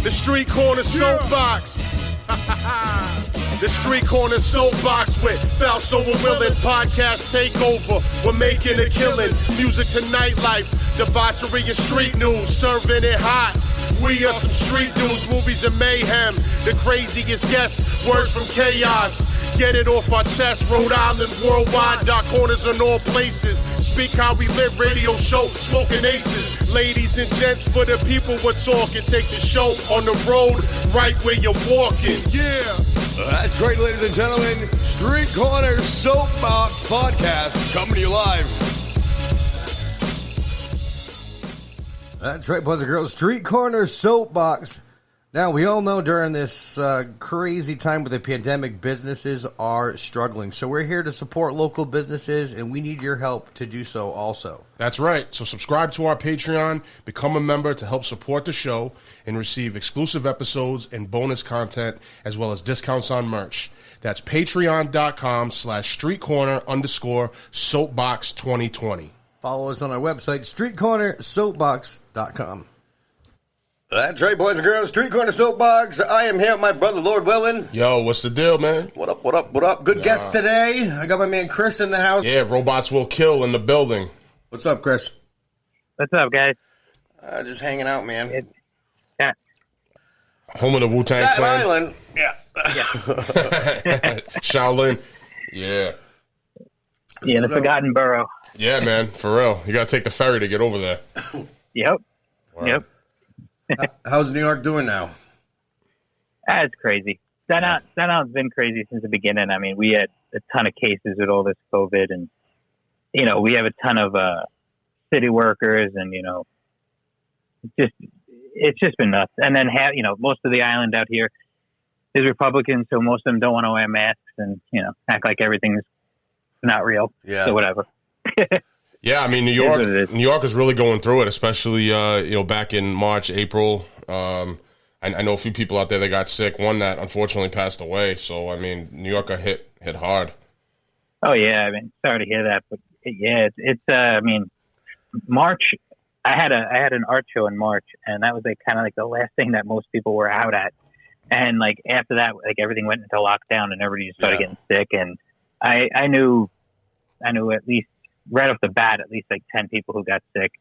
The Street Corner Soapbox. The Street Corner Soapbox with Fausto and Willin. Podcast takeover. We're making a killing. Music to nightlife. Debauchery and street news. Serving it hot. We are some street news, movies, and mayhem. The craziest guests, words from chaos. Get it off our chest, Rhode Island, worldwide. Dark corners in all places. Speak how we live, radio show, smoking aces. Ladies and gents, for the people we're talking. Take the show on the road, right where you're walking. Yeah. That's right, ladies and gentlemen. Street Corner Soapbox Podcast coming to you live. That's right, boys and girls. Street Corner Soapbox. Now, we all know during this crazy time with the pandemic, businesses are struggling. So we're here to support local businesses, and we need your help to do so also. That's right. So subscribe to our Patreon, become a member to help support the show, and receive exclusive episodes and bonus content, as well as discounts on merch. That's patreon.com/streetcorner_soapbox2020. Follow us on our website, streetcornersoapbox.com. That's right, boys and girls. Street Corner Soapbox. I am here with my brother, Lord Willin. Yo, what's the deal, man? What up, what up, what up? Good guest today. I got my man Chris in the house. Yeah, Robots Will Kill in the building. What's up, Chris? What's up, guys? Just hanging out, man. Yeah. Home of the Wu-Tang Staten Clan. Island. Yeah. Shaolin. Yeah. Yeah, the Forgotten Borough. Yeah, man, for real. You got to take the ferry to get over there. Yep. Wow. Yep. How's New York doing now? It's crazy. Staten Island's been crazy since the beginning. I mean, we had a ton of cases with all this COVID, and, you know, we have a ton of city workers, and, you know, it's just been nuts. And then, most of the island out here is Republicans, so most of them don't want to wear masks and, you know, act like everything's not real. Yeah. So whatever. Yeah, I mean, New York is really going through it, especially, back in March, April. I know a few people out there that got sick, one that unfortunately passed away. So, I mean, New York got hit hard. Oh, yeah. I mean, sorry to hear that. But, I mean, March, I had an art show in March, and that was kind of the last thing that most people were out at. And, after that, everything went into lockdown, and everybody just started getting sick. And I knew at least, right off the bat, at least 10 people who got sick.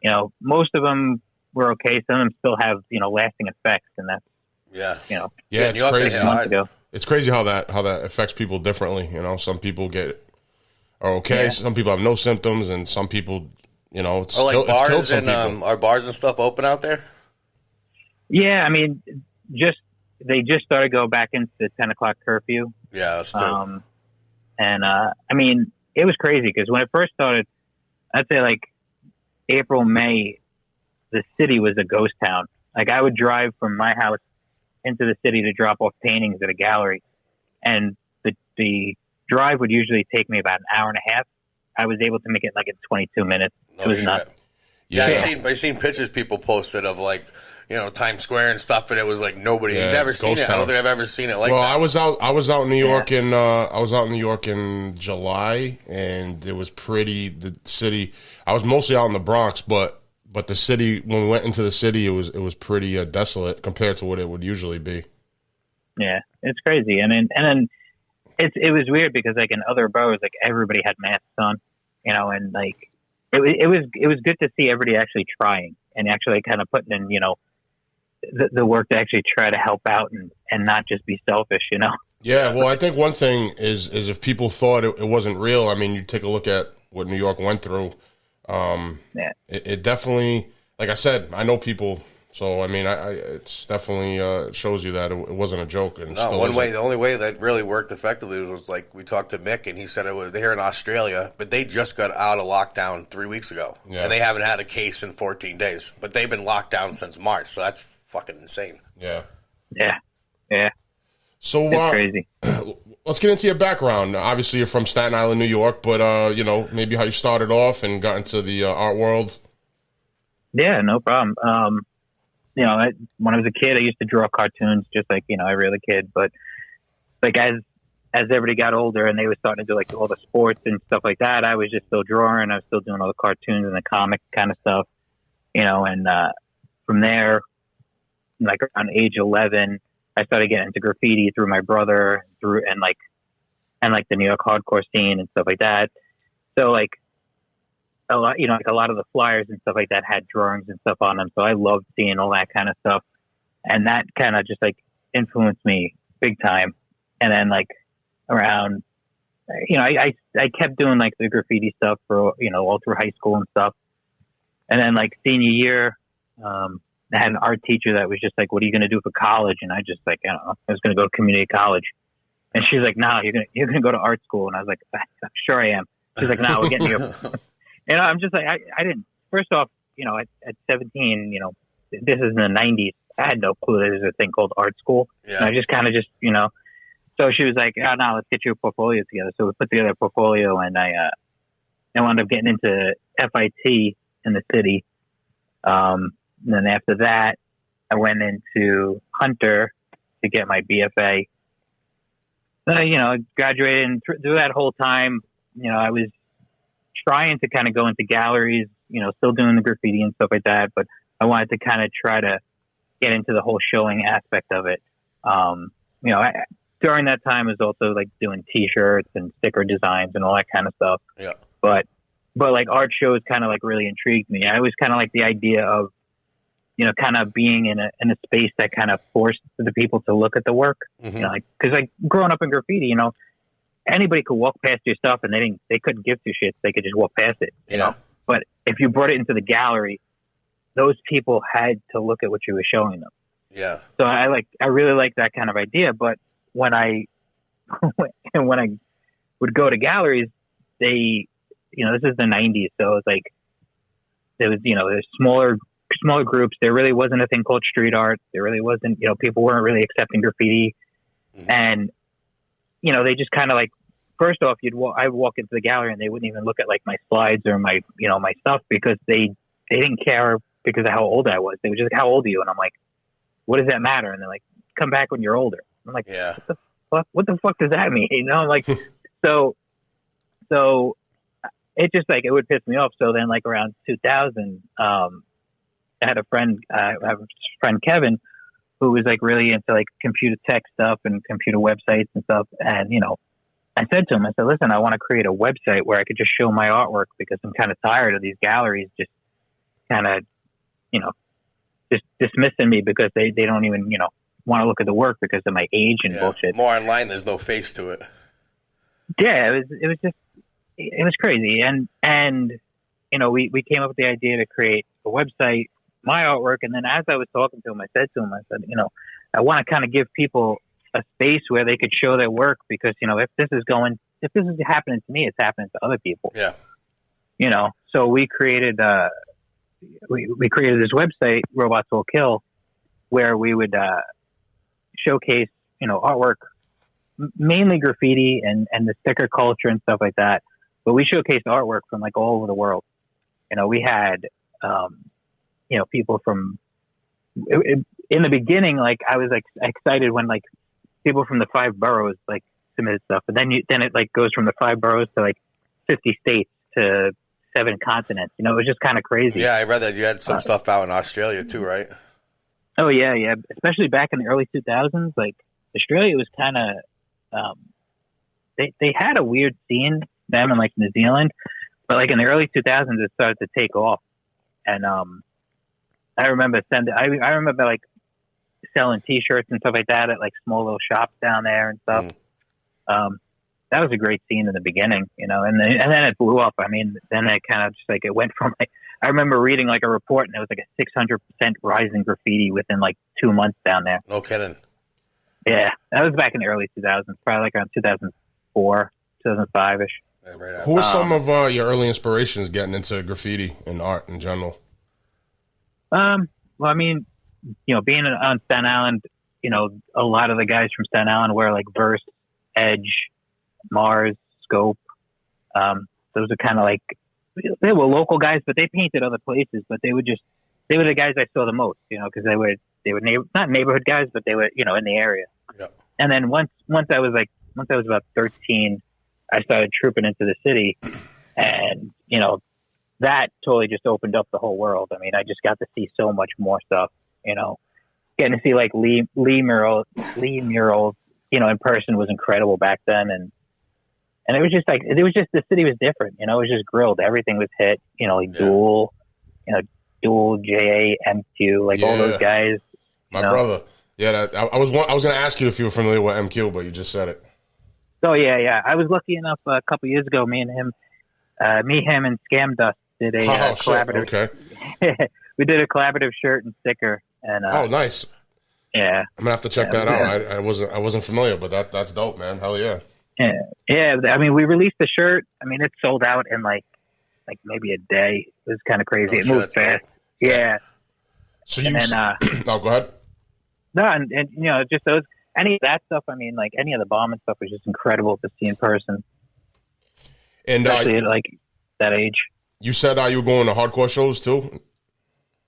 You know, most of them were okay. Some of them still have, lasting effects, and that's, it's crazy. It's crazy how that affects people differently. You know, some people are okay. Some people have no symptoms, and some people, it's killed some people. Are bars and stuff open out there? Yeah, I mean, they just started go back into the 10 o'clock curfew. Yeah, still. I mean, it was crazy because when it first started, I'd say April, May, the city was a ghost town. I would drive from my house into the city to drop off paintings at a gallery, and the drive would usually take me about an hour and a half. I was able to make it in 22 minutes. No it was shit. nuts. Yeah, I've seen pictures people posted of Times Square and stuff, and it was nobody. You've never seen it. I don't think I've ever seen it that. I was out in New York in July, and it was the city. I was mostly out in the Bronx, but the city, when we went into the city, it was pretty desolate compared to what it would usually be. Yeah, it's crazy, and then it was weird because in other boroughs, everybody had masks on, and it was good to see everybody actually trying and actually kind of putting in, the work to actually try to help out and not just be selfish, Yeah, well, I think one thing is if people thought it wasn't real, I mean, you take a look at what New York went through. It definitely, like I said, I know people, so I mean, it's definitely shows you that it wasn't a joke. And the only way that really worked effectively was we talked to Mick, and he said it was here in Australia, but they just got out of lockdown 3 weeks ago, and they haven't had a case in 14 days, but they've been locked down since March, so that's fucking insane. Yeah. So it's crazy. Let's get into your background. Obviously, you're from Staten Island, New York, but maybe how you started off and got into the art world. Yeah, no problem. When I was a kid, I used to draw cartoons, just every other kid. But as everybody got older and they were starting to do all the sports and stuff like that, I was just still drawing. I was still doing all the cartoons and the comic kind of stuff, and from there, like around age 11, I started getting into graffiti through my brother, and the New York hardcore scene and stuff like that. So like a lot, like a lot of the flyers and stuff like that had drawings and stuff on them. So I loved seeing all that kind of stuff, and that kind of just like influenced me big time. And then like around, I kept doing like the graffiti stuff for all through high school and stuff. And then like senior year, I had an art teacher that was just like, "What are you going to do for college?" And I just like, I don't know, I was going to go to community college. And she's like, "No, you're gonna go to art school." And I was like, "Sure I am." She's like, "No, we're getting you." I'm just like, I didn't. First off, at 17, this is in the 90s. I had no clue there's a thing called art school. Yeah. And I just kind of So she was like, "Oh no, let's get you a portfolio together." So we put together a portfolio, and I wound up getting into FIT in the city. And then after that, I went into Hunter to get my BFA. Graduated, and through that whole time, I was trying to kind of go into galleries, still doing the graffiti and stuff like that, but I wanted to kind of try to get into the whole showing aspect of it. During that time, I was also like doing T-shirts and sticker designs and all that kind of stuff. Yeah. But like art shows kind of like really intrigued me. I always kind of like the idea of, kind of being in a space that kind of forced the people to look at the work. Mm-hmm. Because like growing up in graffiti, anybody could walk past your stuff and they couldn't give two shits. They could just walk past it, you know. But if you brought it into the gallery, those people had to look at what you were showing them. Yeah. So I really like that kind of idea. But when I would go to galleries, they, this is the 90s, so it was like there was there's smaller groups. There really wasn't a thing called street art. There really wasn't, people weren't really accepting graffiti. Mm-hmm. And, they just kind of like, first off, I would walk into the gallery and they wouldn't even look at like my slides or my, my stuff, because they didn't care because of how old I was. They were just like, "How old are you?" And I'm like, "What does that matter?" And they're like, "Come back when you're older." I'm like, "Yeah, what the fuck does that mean?" Like, so it just like, it would piss me off. So then like around 2000, I had a friend Kevin, who was like really into like computer tech stuff and computer websites and stuff. And, I said to him, I said, "Listen, I want to create a website where I could just show my artwork, because I'm kind of tired of these galleries just kind of, just dismissing me because they don't even, want to look at the work because of my age and bullshit." More online, there's no face to it. Yeah, it was crazy. And we came up with the idea to create a website, my artwork. And then as I was talking to him, I said, I want to kind of give people a space where they could show their work, because, if this is happening to me, it's happening to other people. Yeah. So we created, we created this website, Robots Will Kill, where we would, showcase, artwork, mainly graffiti and the sticker culture and stuff like that. But we showcased artwork from like all over the world. We had, people from, in the beginning, like I was like excited when like people from the 5 boroughs like submitted stuff, but then it like goes from the 5 boroughs to like 50 states to 7 continents. It was just kind of crazy. Yeah, I read that you had some stuff out in Australia too, right? Oh yeah. Especially back in the early 2000s, like Australia was kind of, they had a weird scene, them and like New Zealand, but like in the early 2000s, it started to take off. And I remember like selling T-shirts and stuff like that at like small little shops down there and stuff. That was a great scene in the beginning, and then it blew up. I mean, then it kind of just like, it went from like, I remember reading like a report, and it was like a 600% rise in graffiti within like 2 months down there. No kidding. Yeah, that was back in the early 2000s, probably like around 2004, 2005-ish. Yeah, right. Who are some of your early inspirations getting into graffiti and art in general? Well, I mean, being on Staten Island, a lot of the guys from Staten Island were like Verse, Edge, Mars, Scope. Those are kind of like, they were local guys, but they painted other places. But they were the guys I saw the most, because they were not neighborhood guys, but they were in the area. Yeah. And then once I was about 13, I started trooping into the city, and that totally just opened up the whole world. I mean, I just got to see so much more stuff, getting to see like Lee murals, in person was incredible back then, and it was just the city was different, it was just grilled, everything was hit, like Dual, JAMQ, like all those guys. My brother, I was going to ask you if you were familiar with MQ, but you just said it. Oh yeah. I was lucky enough a couple years ago. Me, him, and Scam Dust did a collaborative. Okay. We did a collaborative shirt and sticker. And nice. Yeah, I'm gonna have to check that out. I wasn't familiar, but that's dope, man. Hell yeah. Yeah. I mean, we released the shirt. I mean, it sold out in like maybe a day. It was kind of crazy. It moved fast. Cool. Yeah. So you go ahead. No, and just those. Any of that stuff, I mean, like any of the bombing stuff was just incredible to see in person. And especially at like that age. You said you were going to hardcore shows too?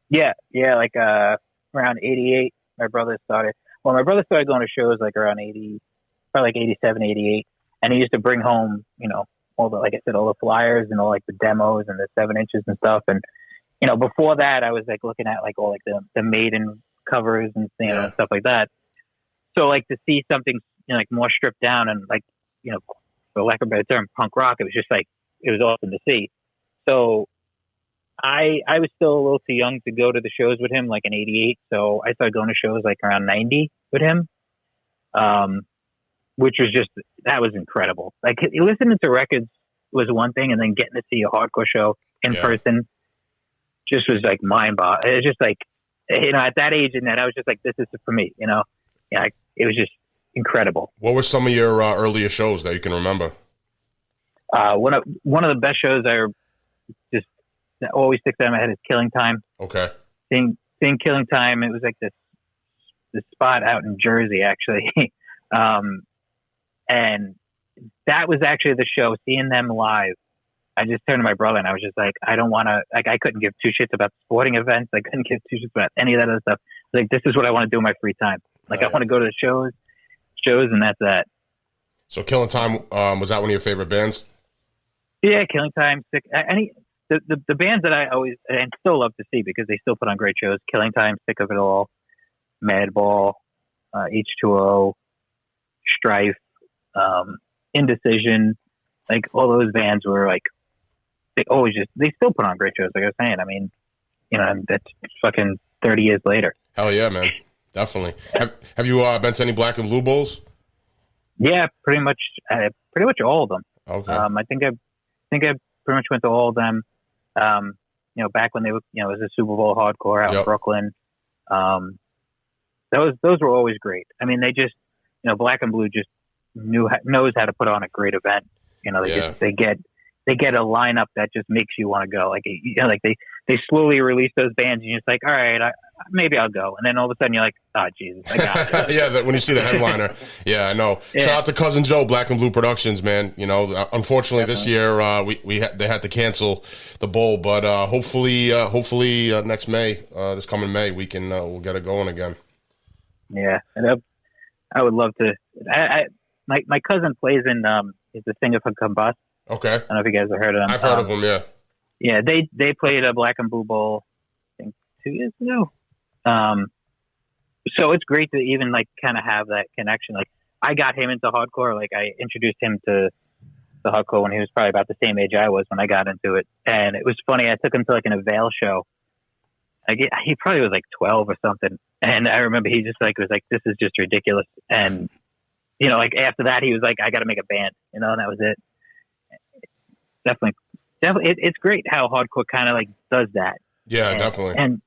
Yeah, like around 88, my brother started going to shows like around 80, probably like 87, 88. And he used to bring home, all the, like I said, all the flyers and all like the demos and the 7 inches and stuff. And, before that, I was like looking at like all like the Maiden covers and and stuff like that. So like to see something like more stripped down and like, for lack of a better term, punk rock, it was just like, it was awesome to see. So I was still a little too young to go to the shows with him, like in 88. So I started going to shows like around 90 with him, which was that was incredible. Like listening to records was one thing, and then getting to see a hardcore show in person just was like mind-boggling. It was just like, at that age and that, I was just like, this is for me, it was just incredible. What were some of your earlier shows that you can remember? One of the best shows that always sticks out in my head is Killing Time. Okay. Seeing Killing Time, it was like this spot out in Jersey, actually. And that was actually the show, seeing them live. I just turned to my brother and I was just like, I don't want to, like, I couldn't give two shits about sporting events. I couldn't give two shits about any of that other stuff. Like, this is what I want to do in my free time. Like, I want to go to the shows, and that's that. So Killing Time, was that one of your favorite bands? Yeah, Killing Time, Sick. The bands that I always and still love to see because they still put on great shows. Killing Time, Sick of It All, Madball, H2O, Strife, Indecision. Like all those bands were like they still put on great shows. Like I was saying, I mean, that's fucking 30 years later. Hell yeah, man, definitely. Have you been to any Black and Blue Bowls? Yeah, pretty much all of them. Okay. I think I pretty much went to all of them. Back when they were, it was a Super Bowl hardcore out in Brooklyn. Those were always great. I mean, they just, Black and Blue just knows how to put on a great event. They get a lineup that just makes you want to go. Like, they slowly release those bands and you're just like, all right, maybe I'll go. And then all of a sudden you're like, oh, Jesus, I got it. Yeah, when you see the headliner. Yeah, I know. Yeah. Shout out to Cousin Joe, Black and Blue Productions, man. Unfortunately this year they had to cancel the bowl, but hopefully next May, this coming May, we'll get it going again. Yeah, and I would love to. My cousin plays in is the singer for Combust. Okay. I don't know if you guys have heard of them. I've heard of them, yeah. Yeah, they played a Black and Blue Bowl, I think 2 years ago. So it's great to even like kind of have that connection. Like I got him into hardcore. Like I introduced him to the hardcore when he was probably about the same age I was when I got into it. And it was funny. I took him to like an Avail show. He probably was like 12 or something. And I remember he just like was like, this is just ridiculous. And like after that, he was like, I got to make a band, and that was it. Definitely. It's great how hardcore kind of like does that. Yeah, definitely. And,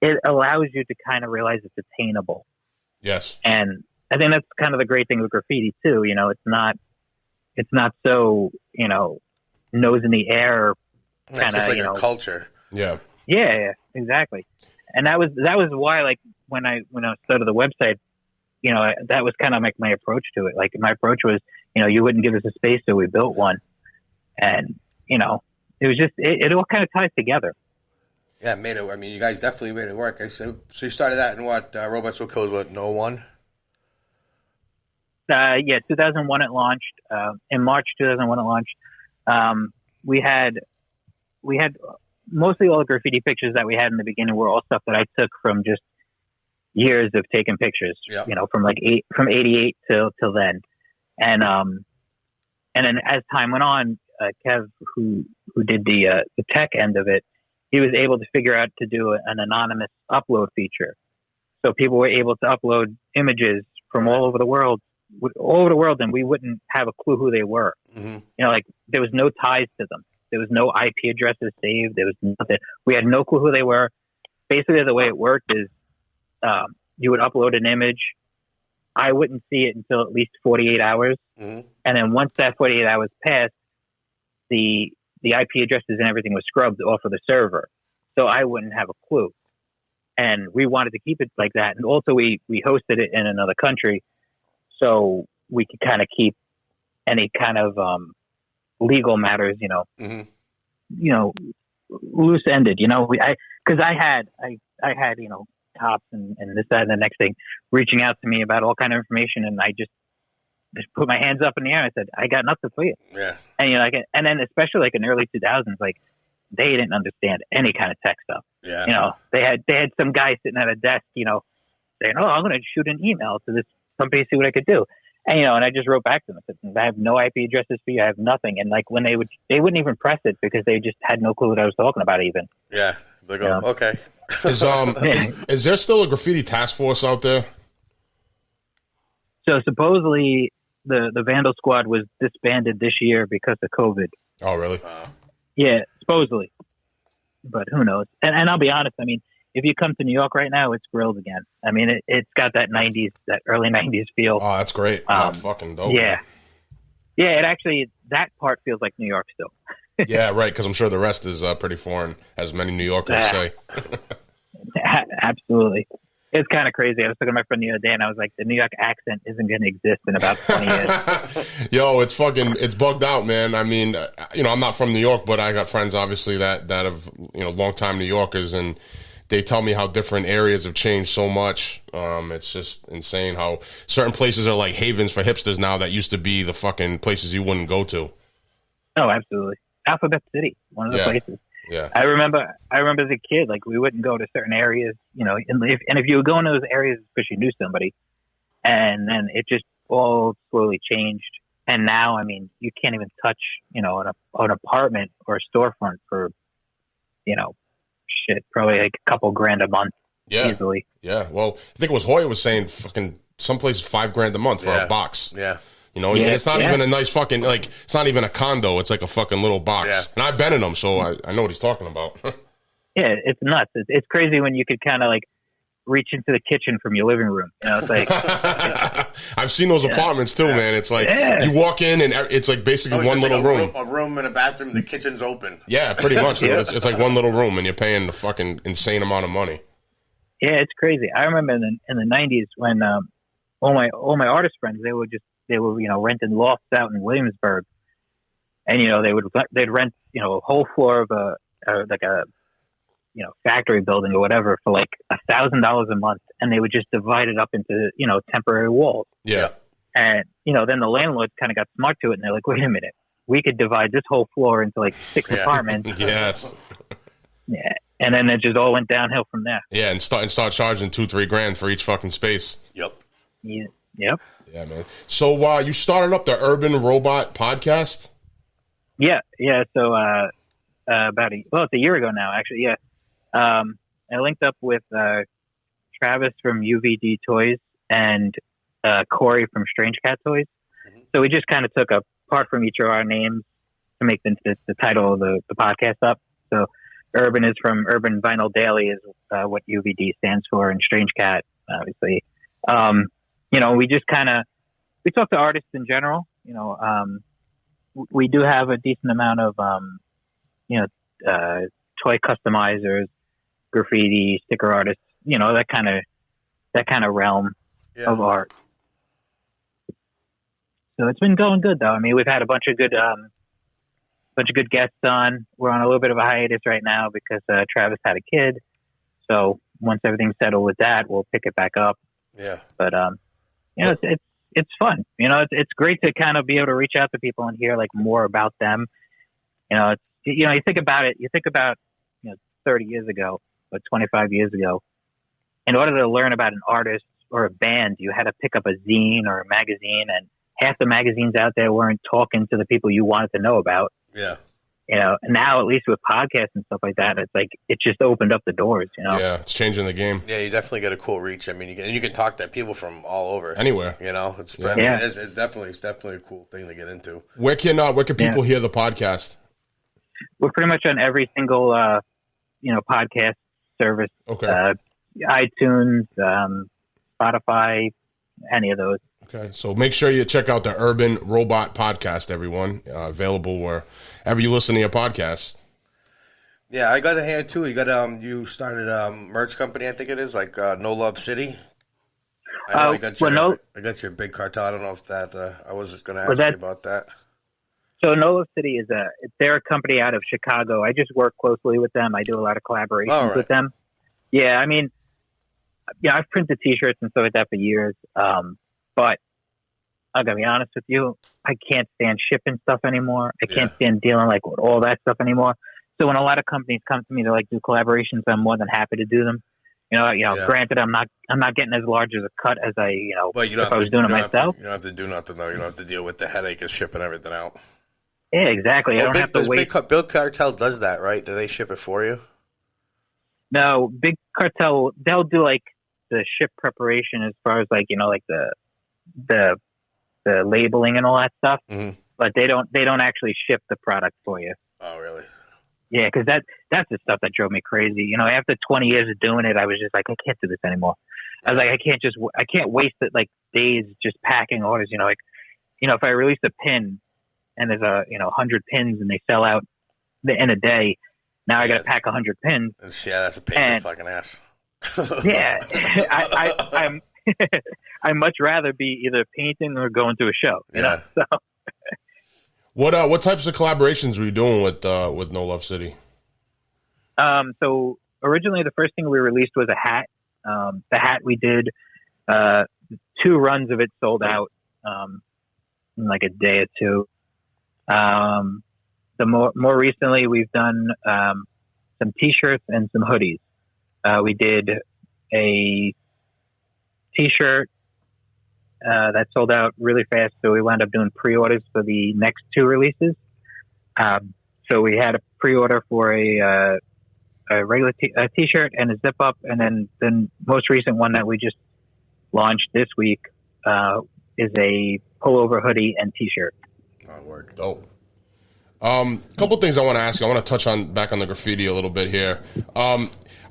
it allows you to kind of realize it's attainable. Yes. And I think that's kind of the great thing with graffiti too. It's not so, nose in the air. It's just like a culture. Yeah. Yeah, exactly. And that was why, like, when I started the website, that was kind of like my approach to it. Like my approach was, you wouldn't give us a space, so we built one. And, it was just, it all kind of ties together. Yeah, made it. I mean, you guys definitely made it work. So you started that in what? Robots Will Kill, what, 01? Yeah, 2001 it launched. In March 2001 it launched. We had mostly all the graffiti pictures that we had in the beginning were all stuff that I took from just, years of taking pictures, from from 88 till then. And then as time went on, Kev, who did the tech end of it, he was able to figure out to do an anonymous upload feature. So people were able to upload images from all over the world, and we wouldn't have a clue who they were. Mm-hmm. Like there was no ties to them. There was no IP addresses saved. There was nothing. We had no clue who they were. Basically, the way it worked is you would upload an image. I wouldn't see it until at least 48 hours. Mm-hmm. And then once that 48 hours passed, the IP addresses and everything was scrubbed off of the server. So I wouldn't have a clue. And we wanted to keep it like that. And also we hosted it in another country so we could kind of keep any kind of legal matters, loose ended, because I had, cops and this, that, and the next thing reaching out to me about all kind of information. And I just put my hands up in the air and I said, I got nothing for you. Yeah. And and then especially like in early 2000s, like they didn't understand any kind of tech stuff. Yeah. They had some guy sitting at a desk, saying, "Oh, I'm going to shoot an email to this company, see what I could do." And and I just wrote back to them. I said, "I have no IP addresses for you. I have nothing." And like when they wouldn't even press it because they just had no clue what I was talking about. Even. Yeah. They go, okay. Is there still a graffiti task force out there? So supposedly the Vandal Squad was disbanded this year because of COVID. Oh, really? Yeah, supposedly. But who knows? And I'll be honest. I mean, if you come to New York right now, it's grilled again. I mean, it's got that early 90s feel. Oh, that's great. Fucking dope. Yeah. Yeah, it actually, that part feels like New York still. Yeah, right, because I'm sure the rest is pretty foreign, as many New Yorkers say. Absolutely. It's kind of crazy. I was talking to my friend the other day, and I was like, the New York accent isn't going to exist in about 20 years. Yo, it's bugged out, man. I mean, I'm not from New York, but I got friends, obviously, that have, long-time New Yorkers, and they tell me how different areas have changed so much. It's just insane how certain places are like havens for hipsters now that used to be the fucking places you wouldn't go to. Oh, absolutely. Alphabet City, one of the places. Yeah. I remember as a kid, like we wouldn't go to certain areas, and if you would go in those areas because you knew somebody, and then it just all slowly changed. And now, I mean, you can't even touch, an apartment or a storefront for, probably like a couple grand a month. Yeah. Easily. Yeah. Well, I think it was Hoya was saying fucking some places $5,000 a month for a box. Yeah. And it's not even a nice fucking, like, it's not even a condo. It's like a fucking little box. Yeah. And I've been in them, so I know what he's talking about. Yeah, it's nuts. It's crazy when you could kind of like reach into the kitchen from your living room. It's like I've seen those apartments too, man. It's like you walk in and it's like basically one little room. A room and a bathroom. The kitchen's open. Yeah, pretty much. Yeah. It's like one little room, and you're paying the fucking insane amount of money. Yeah, it's crazy. I remember in the 90s when all my artist friends they were renting lofts out in Williamsburg, and they'd rent a whole floor of a factory building or whatever for like $1,000 a month, and they would just divide it up into temporary walls. Yeah, and then the landlords kind of got smart to it, and they're like, wait a minute, we could divide this whole floor into like 6 apartments. Yes. Yeah, and then it just all went downhill from there. Yeah, and start charging $2-3 grand for each fucking space. Yep. Yeah. Yep. Yeah, man. So you started up the Urban Robot podcast? Yeah. So it's a year ago now, actually. Yeah. I linked up with Travis from UVD Toys and Corey from Strange Cat Toys. Mm-hmm. So we just kind of took a part from each of our names to make the title of the podcast up. So Urban is from Urban Vinyl Daily is what UVD stands for, and Strange Cat, obviously. We just we talk to artists in general. We do have a decent amount of, toy customizers, graffiti, sticker artists, that kind of realm of art. So it's been going good, though. I mean, we've had a bunch of good guests on. We're on a little bit of a hiatus right now because Travis had a kid. So once everything's settled with that, we'll pick it back up. Yeah. But it's fun. It's great to kind of be able to reach out to people and hear like more about them. You think about it. You think about 30 years ago, or 25 years ago. in order to learn about an artist or a band, you had to pick up a zine or a magazine, and half the magazines out there weren't talking to the people you wanted to know about. Yeah. You know, now at least with podcasts and stuff like that, it's like it just opened up the doors. You know, Yeah, it's changing the game. Yeah, you definitely get a cool reach. I mean, you can talk to people from all over, anywhere. You know, it's definitely a cool thing to get into. Where can people hear the podcast? We're pretty much on every single podcast service. Okay. iTunes, Spotify, any of those. Okay, so make sure you check out the Urban Robot Podcast, everyone. Available wherever you listen to your podcasts. Yeah, I got a hand too. You started a merch company, I think it is, like No Love City. I got your big cartel. I don't know if that. I was just going to ask you about that. So No Love City they're a company out of Chicago. I just work closely with them. I do a lot of collaborations with them. Yeah, I mean, I've printed T-shirts and stuff like that for years. But I'm gonna be honest with you, I can't stand shipping stuff anymore. I can't stand dealing like with all that stuff anymore. So when a lot of companies come to me to like do collaborations, I'm more than happy to do them. Granted, I'm not getting as large as a cut as Well, if I was doing it myself. You don't have to do nothing though. You don't have to deal with the headache of shipping everything out. Yeah, exactly. I don't have to wait. Big Cartel does that, right? Do they ship it for you? No, Big Cartel, they'll do like the ship preparation as far as like the labeling and all that stuff, but they don't actually ship the product for you. Oh, really? Yeah, because that's the stuff that drove me crazy. After 20 years of doing it, I was just like, I can't do this anymore. I was like, I can't waste it like days just packing orders. If I release a pin and there's 100 pins and they sell out in a day, now I got to pack 100 pins. Yeah, that's a pain in the fucking ass. Yeah, I much rather be either painting or going to a show. You know? So. What types of collaborations were you doing with No Love City? So originally, the first thing we released was a hat. The hat we did 2 runs of it sold out in like a day or two. The more recently, we've done some T-shirts and some hoodies. We did a T-shirt that sold out really fast, so we wound up doing pre-orders for the next 2 releases. So we had a pre-order for a regular T-shirt and a zip-up, and then the most recent one that we just launched this week is a pullover hoodie and T-shirt. Oh, word. Dope. Couple things I want to ask you. I want to touch back on the graffiti a little bit here.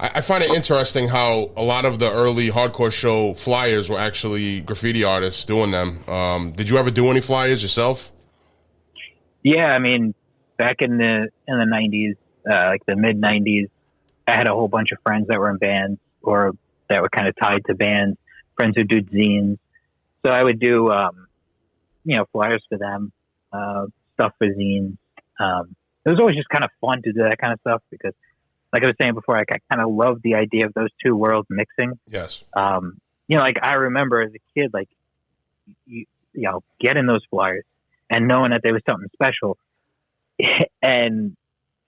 I find it interesting how a lot of the early hardcore show flyers were actually graffiti artists doing them. Did you ever do any flyers yourself? Yeah, I mean, back in the 90s, like the mid 90s, I had a whole bunch of friends that were in bands or that were kind of tied to bands. Friends who did zines, so I would do flyers for them, stuff for zines. It was always just kind of fun to do that kind of stuff because, like I was saying before, I kind of loved the idea of those 2 worlds mixing. Yes. Like I remember as a kid, like, getting those flyers and knowing that there was something special. And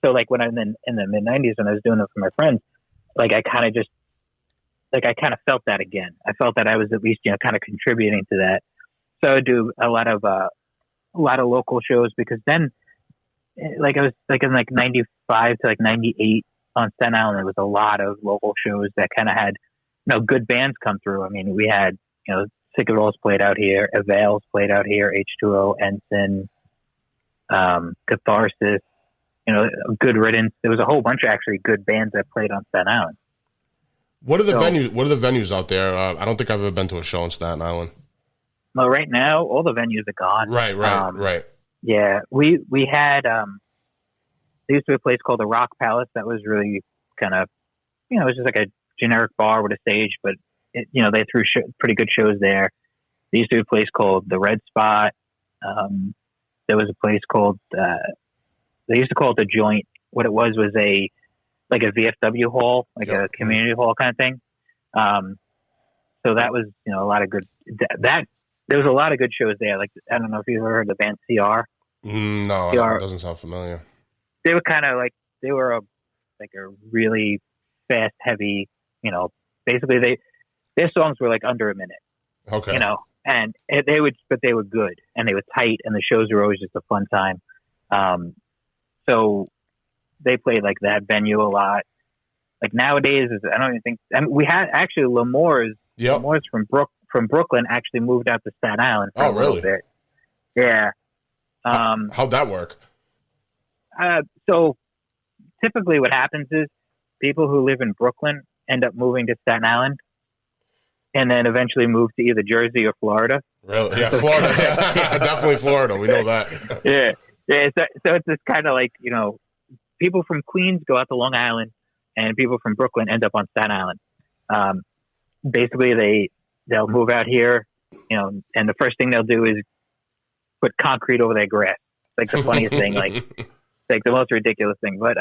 so like when I'm in the mid 90s, when I was doing it for my friends, like I kind of felt that again. I felt that I was at least, kind of contributing to that. So I would do a lot of local shows because then, like I was like in like 95 to like 98 on Staten Island, there was a lot of local shows that kind of had, good bands come through. I mean, we had, Sick of It All's played out here, Avail's played out here, H2O, Ensign, Catharsis, Good Riddance. There was a whole bunch of actually good bands that played on Staten Island. What are the venues? What are the venues out there? I don't think I've ever been to a show in Staten Island. Well, right now, all the venues are gone. Right. Yeah, we had there used to be a place called the Rock Palace that was really kind of, it was just like a generic bar with a stage, but they threw pretty good shows there. There used to be a place called the Red Spot. There was a place called they used to call it the Joint. What it was a VFW hall, like a community hall kind of thing. So that was a lot of good there was a lot of good shows there. Like I don't know if you ever heard the band CR. No, CR, it doesn't sound familiar. They were kind of like a really fast, heavy, basically their songs were like under a minute. Okay. You know, and they were good and they were tight, and the shows were always just a fun time. So they played like that venue a lot. Like nowadays, I don't even think. I mean, we had actually Lamore's. Yep. Lamore's from Brooklyn actually moved out to Staten Island for a little bit. Yeah. How'd that work? So typically, what happens is people who live in Brooklyn end up moving to Staten Island, and then eventually move to either Jersey or Florida. Really? Yeah, Florida. Definitely Florida. We know that. Yeah. So it's just kind of like, you know, people from Queens go out to Long Island, and people from Brooklyn end up on Staten Island. Basically, they'll move out here, you know, and the first thing they'll do is put concrete over their grass. It's like the funniest thing, like the most ridiculous thing. But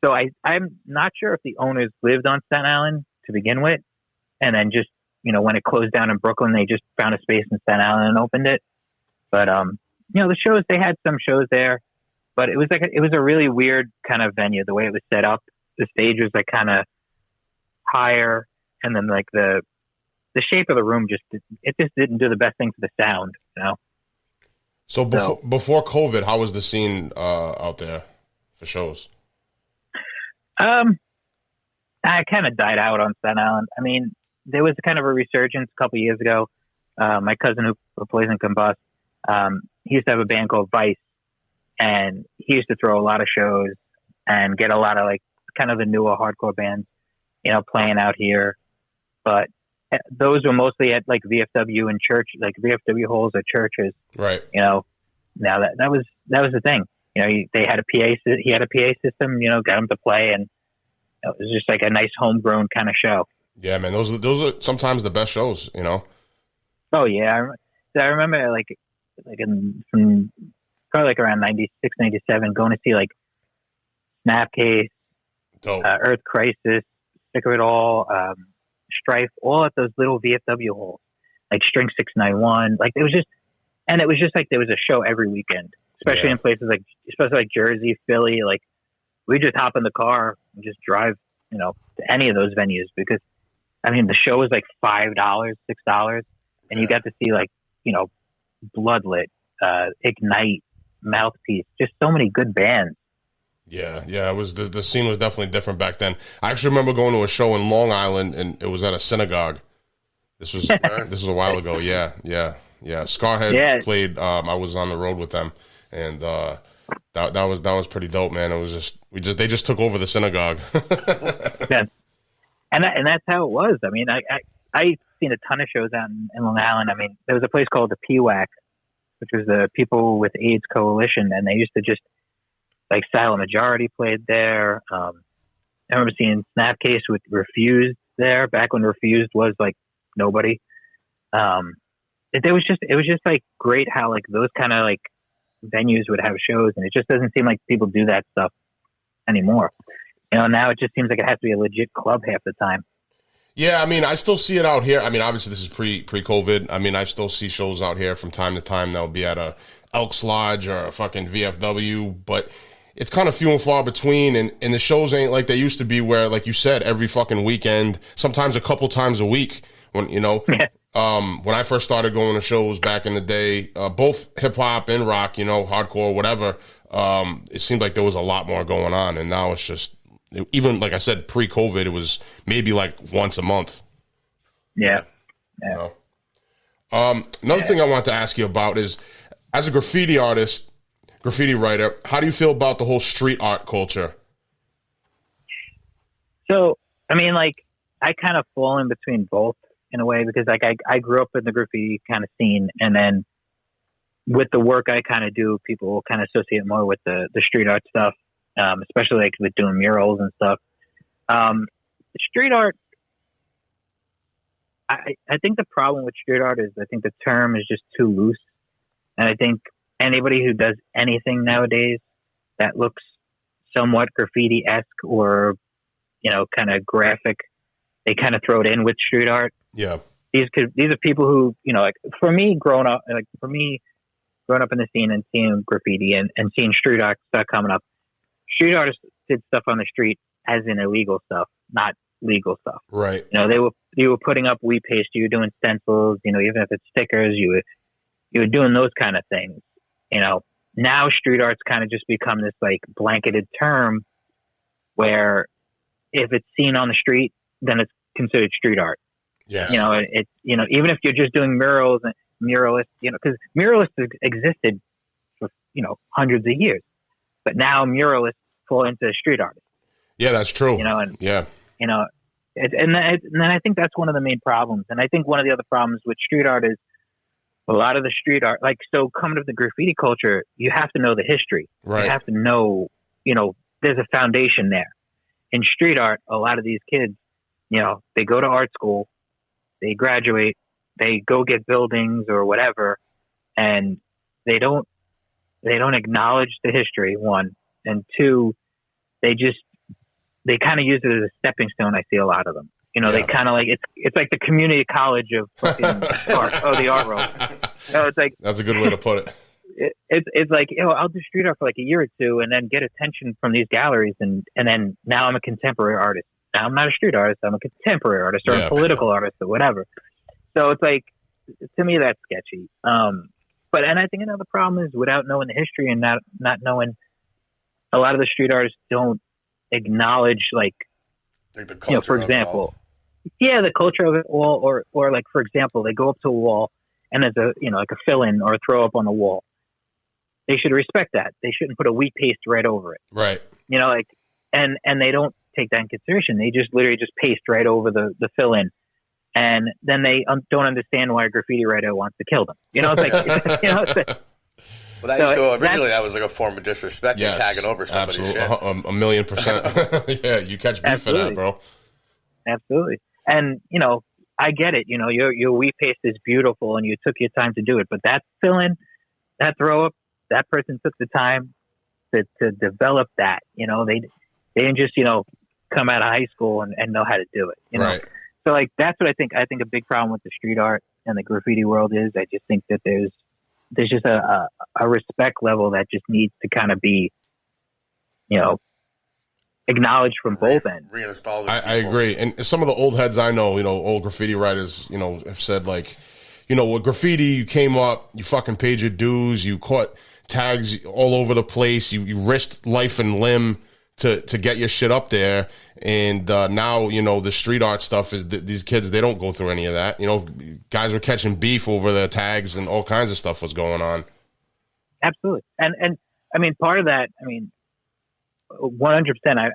so I'm not sure if the owners lived on Staten Island to begin with, and then just, you know, when it closed down in Brooklyn, they just found a space in Staten Island and opened it. But you know, the shows, they had some shows there, but it was a really weird kind of venue, the way it was set up. The stage was like kind of higher, and then like the shape of the room just didn't do the best thing for the sound, you know. So before COVID, how was the scene out there for shows? I kind of died out on Staten Island. I mean, there was kind of a resurgence a couple years ago. My cousin who plays in Combust, he used to have a band called Vice, and he used to throw a lot of shows and get a lot of like kind of the newer hardcore bands, you know, playing out here. But those were mostly at like VFW and church, like VFW halls at churches. Right. You know, now that was the thing. You know, they had he had a PA system, you know, got him to play, and it was just like a nice homegrown kind of show. Yeah, man, those are sometimes the best shows, you know. Oh yeah, I remember from probably like around 96, 97, going to see like Snapcase, Earth Crisis, Sick of It All, Strife, all at those little VFW halls, like String 691. Like it was just like there was a show every weekend, especially in places like Jersey, Philly. Like we just hop in the car and just drive, you know, to any of those venues, because I mean the show was like $5, $6, and you got to see like, you know, Bloodlit, Ignite, Mouthpiece, just so many good bands. Yeah, it was the scene was definitely different back then. I actually remember going to a show in Long Island, and it was at a synagogue. This was a while ago. Yeah. Scarhead played. I was on the road with them, and that was pretty dope, man. It was they just took over the synagogue. Yeah. And that's how it was. I mean, I seen a ton of shows out in Long Island. I mean, there was a place called the PWAC, which was the People with AIDS Coalition, and they used to just, like, Silent Majority played there. I remember seeing Snapcase with Refused there, back when Refused was like nobody. It was just like great how like those kind of like venues would have shows, and it just doesn't seem like people do that stuff anymore. You know, now it just seems like it has to be a legit club half the time. Yeah, I mean, I still see it out here. I mean, obviously this is pre-COVID. I mean, I still see shows out here from time to time that'll be at a Elks Lodge or a fucking VFW, but it's kind of few and far between, and the shows ain't like they used to be, where, like you said, every fucking weekend, sometimes a couple times a week. When, you know, when I first started going to shows back in the day, both hip hop and rock, you know, hardcore, whatever, it seemed like there was a lot more going on, and now it's just, even like I said, pre-COVID, it was maybe like once a month. Yeah. You know? Another thing I want to ask you about is, as a graffiti artist, graffiti writer, how do you feel about the whole street art culture? So, I mean, like, I kind of fall in between both in a way, because like I grew up in the graffiti kind of scene, and then with the work I kind of do, people will kind of associate more with the street art stuff, especially like with doing murals and stuff. Street art, I think the problem with street art is I think the term is just too loose, and I think anybody who does anything nowadays that looks somewhat graffiti-esque or, you know, kind of graphic, they kind of throw it in with street art. Yeah. These are people who, you know, like for me growing up in the scene and seeing graffiti and seeing street art stuff coming up, street artists did stuff on the street as in illegal stuff, not legal stuff. Right. You were putting up wheat paste, you were doing stencils, even if it's stickers, you were doing those kind of things. Now street art's kind of just become this like blanketed term where if it's seen on the street, then it's considered street art. Yes. Even if you're just doing murals and muralists, because muralists existed for, hundreds of years, but now muralists fall into street artists. Yeah, that's true. And then I think that's one of the main problems. And I think one of the other problems with street art is a lot of the street art, coming to the graffiti culture, you have to know the history. Right. You have to know, there's a foundation there. In street art, a lot of these kids, they go to art school, they graduate, they go get buildings or whatever, and they don't acknowledge the history, one, and two, they kind of use it as a stepping stone. I see a lot of them. They kind of it's like the community college of fucking art, the art world. It's like that's a good way to put it. It's like, I'll do street art for like a year or two and then get attention from these galleries, and then now I'm a contemporary artist. Now I'm not a street artist. I'm a contemporary artist or a political artist or whatever. So it's like, to me, that's sketchy. And I think another problem is without knowing the history and not knowing, a lot of the street artists don't acknowledge the culture, for example, the culture of it all, or like, for example, they go up to a wall and there's a, like a fill-in or a throw up on the wall. They should respect that. They shouldn't put a wheat paste right over it. Right. And they don't take that in consideration. They just literally just paste right over the fill-in. And then they don't understand why a graffiti writer wants to kill them. It's like, Well, originally that was like a form of disrespect. Yes, you're tagging over somebody's shit. 1,000,000%. Yeah, you catch beef for that, bro. Absolutely. And, I get it. Your wheat paste is beautiful and you took your time to do it. But that fill-in, that throw-up, that person took the time to develop that. They didn't just, come out of high school and know how to do it. Right. So, that's what I think. I think a big problem with the street art and the graffiti world is I just think that there's just a respect level that just needs to kind of be, acknowledged from both ends. Reinstalled. I agree. And some of the old heads I know, old graffiti writers, have said with graffiti, you came up, you fucking paid your dues, you caught tags all over the place, you risked life and limb to get your shit up there. And now, the street art stuff is these kids, they don't go through any of that. Guys were catching beef over their tags and all kinds of stuff was going on. Absolutely. And I mean, part of that, 100%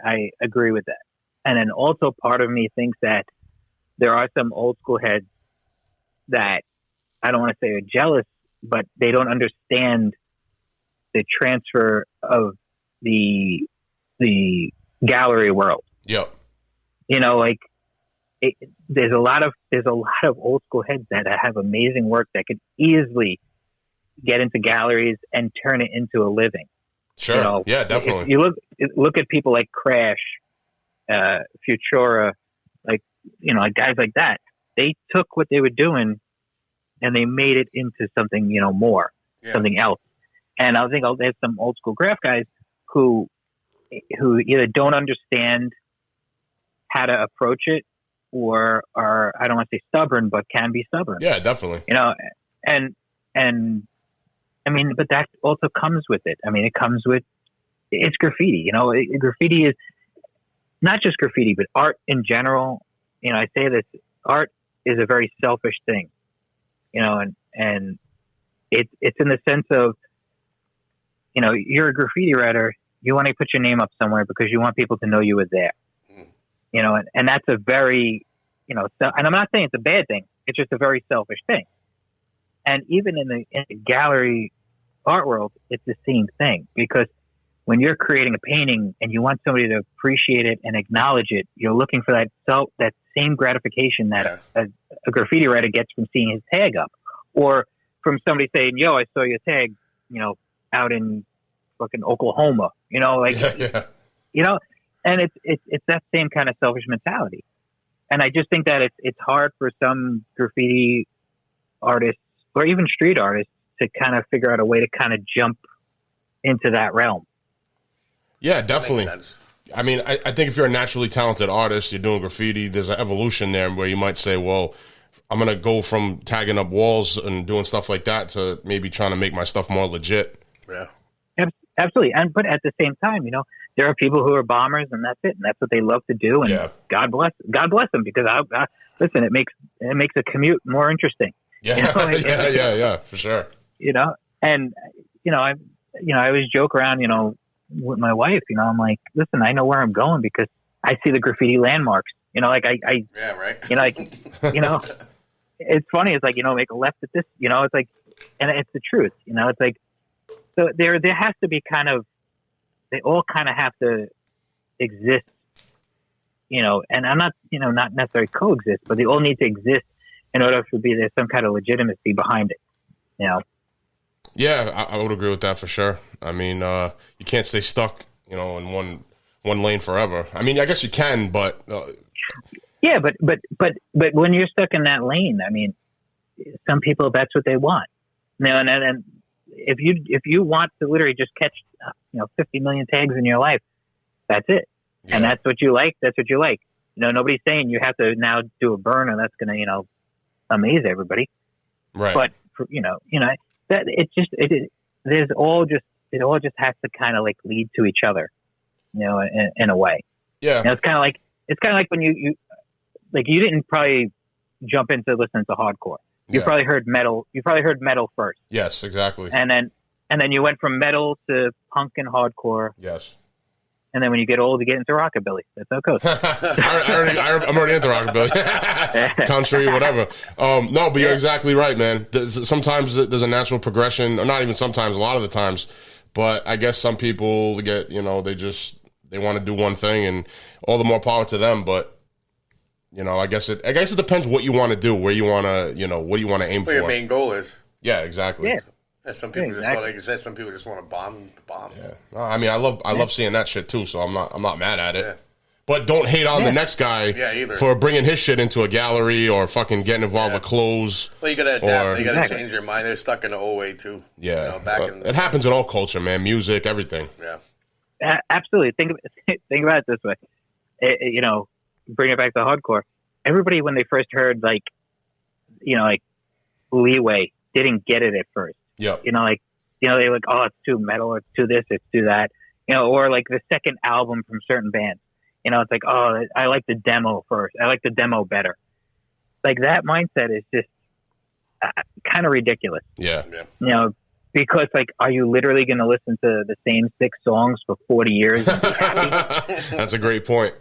I agree with that. And then also part of me thinks that there are some old school heads that I don't want to say are jealous, but they don't understand the transfer of the gallery world. Yep. There's a lot of old school heads that have amazing work that could easily get into galleries and turn it into a living. Sure. Yeah, definitely. If you look at people like Crash, Futura, guys like that. They took what they were doing and they made it into something, more, something else. And I think there's some old school graph guys who either don't understand how to approach it or are, I don't want to say stubborn, but can be stubborn. Yeah, definitely. But that also comes with it. It comes with, it's graffiti, graffiti is not just graffiti, but art in general. I say this, art is a very selfish thing, and it's in the sense of, you're a graffiti writer, you want to put your name up somewhere because you want people to know you were there, and that's a very, and I'm not saying it's a bad thing. It's just a very selfish thing. And even in the gallery art world, it's the same thing, because when you're creating a painting and you want somebody to appreciate it and acknowledge it, you're looking for that same gratification that a graffiti writer gets from seeing his tag up, or from somebody saying, "Yo, I saw your tag, out in fucking Oklahoma," and it's that same kind of selfish mentality. And I just think that it's hard for some graffiti artists or even street artists to kind of figure out a way to kind of jump into that realm. Yeah, definitely. I mean, I think if you're a naturally talented artist, you're doing graffiti, there's an evolution there where you might say, well, I'm going to go from tagging up walls and doing stuff like that to maybe trying to make my stuff more legit. Yeah. Absolutely. But at the same time, you know, there are people who are bombers and that's it. And that's what they love to do. And God bless them, because listen, it makes a commute more interesting. Yeah. You know, yeah, for sure. You know, and, I always joke around, you know, with my wife, you know, I'm like, listen, I know where I'm going because I see the graffiti landmarks, you know, like yeah, right. You know, like, you know, it's funny. It's like, you know, make a left at this, you know, it's like, and it's the truth, you know, it's like, so there has to be they all kind of have to exist, you know, and I'm not, you know, not necessarily coexist, but they all need to exist in order for there's some kind of legitimacy behind it, you know? Yeah, I would agree with that for sure. I mean, you can't stay stuck, you know, in one lane forever. I mean, I guess you can, but yeah, but when you're stuck in that lane, I mean, some people that's what they want. You know, and if you want to literally just catch 50 million tags in your life, that's it, and that's what you like. That's what you like. You know, nobody's saying you have to now do a burn, and that's going to amaze everybody. Right. But that it all just has to kind of like lead to each other, you know, in a way. Yeah. You know, it's kind of like when you didn't probably jump into listening to hardcore. You probably heard metal. You probably heard metal first. Yes, exactly. And then you went from metal to punk and hardcore. Yes. And then when you get old, you get into rockabilly. That's how it goes. I'm already into rockabilly, country, whatever. No, but you're exactly right, man. Sometimes there's a natural progression, or not even sometimes, a lot of the times. But I guess some people get, they want to do one thing, and all the more power to them. But I guess it depends what you want to do, where you want to, what you want to aim for. What your main goal is. Yeah, exactly. Yeah. Some people just want, like I said, some people just want to bomb. Yeah, no, I mean, I love seeing that shit too. So I'm not mad at it. Yeah. But don't hate on the next guy for bringing his shit into a gallery or fucking getting involved with clothes. Well, you gotta adapt. You gotta change your mind. They're stuck in the old way too. Yeah, it happens in all culture, man. Music, everything. Yeah, absolutely. Think about it this way. Bring it back to hardcore. Everybody, when they first heard like Leeway, didn't get it at first. Yeah. They're like, oh, it's too metal, or it's too this, it's too that. Or like the second album from certain bands. It's like, oh, I like the demo first. I like the demo better. Like that mindset is just kind of ridiculous. Yeah. Because like, are you literally going to listen to the same 6 songs for 40 years and be happy? That's a great point.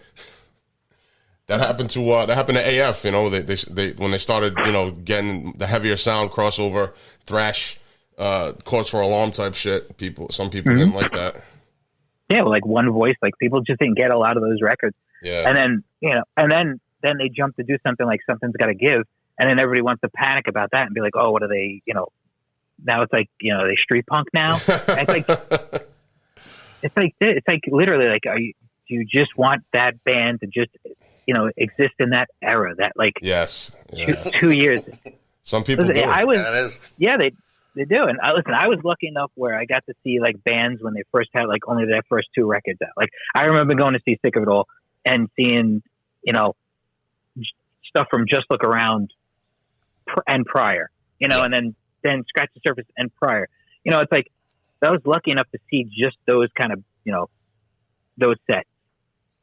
That happened to AF. They when they started getting the heavier sound crossover thrash. Cause for alarm type shit. Some people didn't like that. Yeah, well, like one voice, like people just didn't get a lot of those records. Yeah. And then then they jump to do something like Something's Gotta Give, and then everybody wants to panic about that and be like, oh, what are they? Now it's like are they street punk now? It's like literally like, do you just want that band to just exist in that era? That like yes, 2 years. Some people do. They do. And I was lucky enough where I got to see like bands when they first had like only their first 2 records out. Like I remember going to see Sick of It All and seeing, stuff from Just Look Around and Prior, and then Scratch the Surface and Prior. It's like I was lucky enough to see just those kind of, those sets.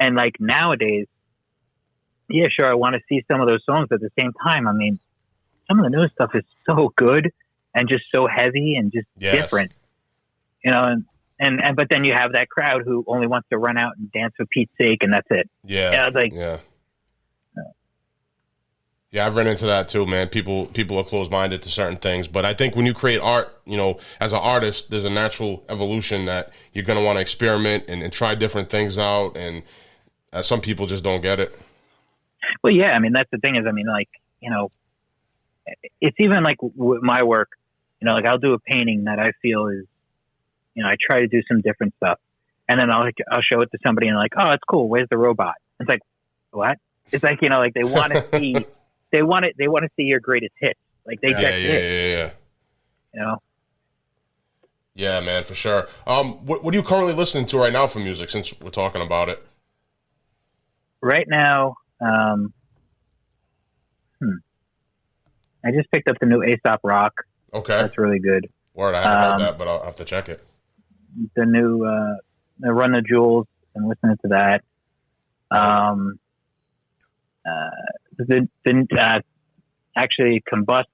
And like nowadays, yeah, sure, I want to see some of those songs. At the same time, I mean, some of the new stuff is so good and just so heavy and just different, but then you have that crowd who only wants to run out and dance for Pete's sake, and that's it. Yeah, yeah, I've run into that too, man. People are closed-minded to certain things, but I think when you create art, as an artist, there's a natural evolution that you're going to want to experiment and try different things out, and some people just don't get it. Well, yeah, I mean, that's the thing is, I mean, like, it's even like with my work, like I'll do a painting that I feel is, I try to do some different stuff, and then I'll show it to somebody and like, oh, it's cool. Where's the robot? It's like, what? It's like, like they want to see, they want to see your greatest hit. Like they get hit. Yeah. Yeah, man, for sure. What are you currently listening to right now for music? Since we're talking about it. right now, I just picked up the new Aesop Rock. Okay. That's really good. Word, I haven't heard that, but I'll have to check it. The new Run the Jewels, and listening to that. Actually, Combust,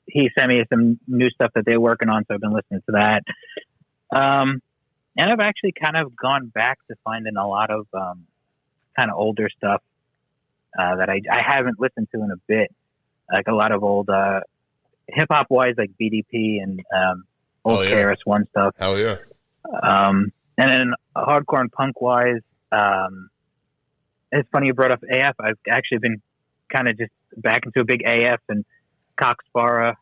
he sent me some new stuff that they're working on, so I've been listening to that. And I've actually kind of gone back to finding a lot of kind of older stuff that I haven't listened to in a bit. Like a lot of old hip hop wise, like BDP and old KRS One stuff. Hell yeah. And then hardcore and punk wise, it's funny you brought up AF. I've actually been kind of just back into a big AF and Coxbara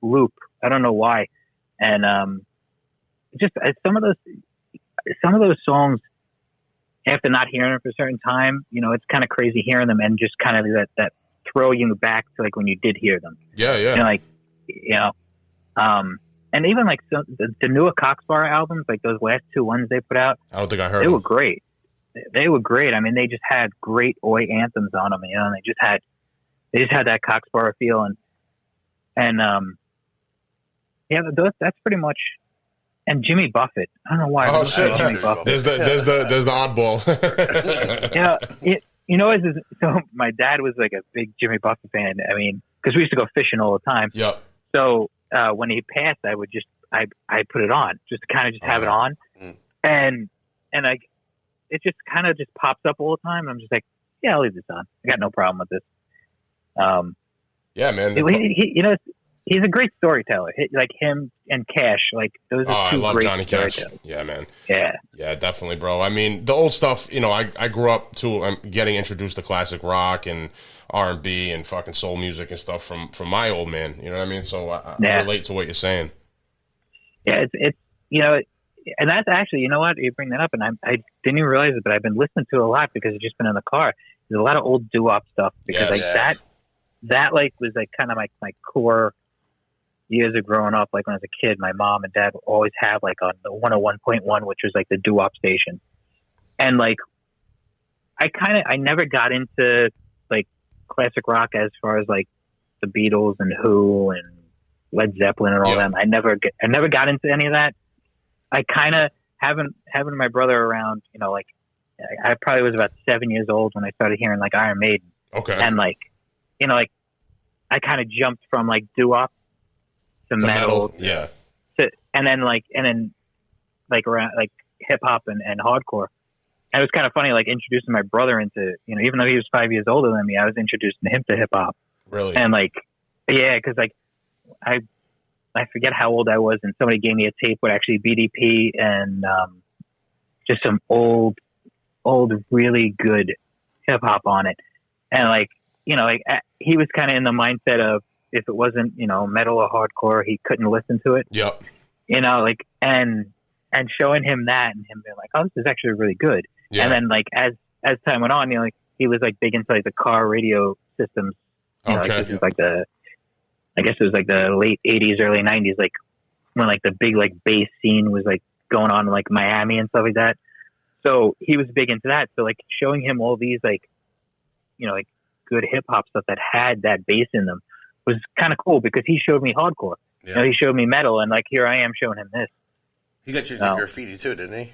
loop. I don't know why, and just some of those songs. After not hearing them for a certain time, it's kind of crazy hearing them and just kind of that throw you back to like when you did hear them. Yeah. And even like the newer Coxbara albums, like those last two ones they put out, I don't think I heard. They were great. They were great. I mean, they just had great Oi anthems on them, and they just had that Coxbara feel, and that's pretty much. And Jimmy Buffett, I don't know why. Oh shit! Jimmy Buffett. There's the oddball. So my dad was like a big Jimmy Buffett fan. I mean, because we used to go fishing all the time. Yep. So when he passed, I would I put it on just to kind of have it on, and it just kind of just pops up all the time. And I'm just like, yeah, I'll leave this on. I got no problem with this. Yeah, man. He's a great storyteller. Like him and Cash, like those are two I love great Johnny Cash. storytellers. Yeah, man. Yeah, definitely, bro. I mean, the old stuff. I grew up too. Getting introduced to classic rock and R&B and fucking soul music and stuff from my old man. You know what I mean? So I relate to what you're saying. Yeah, it's and that's actually, you know what, you bring that up, and I didn't even realize it, but I've been listening to it a lot because it's just been in the car. There's a lot of old doo-wop stuff because that like was like kind of my core years of growing up. Like when I was a kid, my mom and dad would always have like on the 101.1, which was like the doo-wop station, and like I never got into like classic rock as far as like the Beatles and Who and Led Zeppelin and all them. I never got into any of that. I kind of having my brother around, like I probably was about 7 years old when I started hearing like Iron Maiden. Okay. And like, like I kind of jumped from like doo-wop to metal. Yeah. And then around like hip hop and hardcore. And it was kind of funny, like introducing my brother into, even though he was 5 years older than me, I was introducing him to hip hop. Really? And like, yeah, cause like I forget how old I was, and somebody gave me a tape with actually BDP and just some old, really good hip hop on it. And like, he was kind of in the mindset of if it wasn't, metal or hardcore, he couldn't listen to it. Yep. And showing him that and him being like, oh, this is actually really good. Yeah. And then like as time went on, he was like big into like the car radio systems. Like this is like I guess it was like the late 80s, early 90s, like when like the big like bass scene was like going on in like Miami and stuff like that. So he was big into that. So like showing him all these like, like good hip hop stuff that had that bass in them was kind of cool because he showed me hardcore. Yeah. He showed me metal, and like here I am showing him this. He got you into graffiti too, didn't he?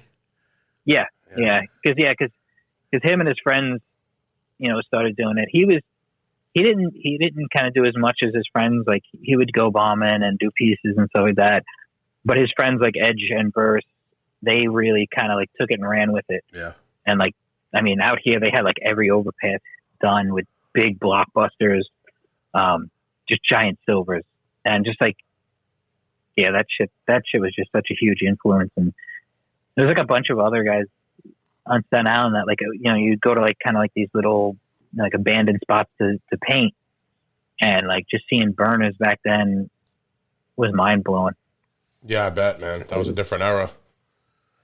Yeah. Because him and his friends, started doing it. He didn't kind of do as much as his friends. Like he would go bombing and do pieces and stuff like that. But his friends like Edge and Verse, they really kind of like took it and ran with it. Yeah. And like, I mean, out here they had like every overpass done with big blockbusters, just giant silvers, and just like, yeah, that shit was just such a huge influence. And there's like a bunch of other guys on Staten Island that like, you go to like kind of like these little like abandoned spots to paint, and like just seeing burners back then was mind blowing. Yeah, I bet, man. That was a different era.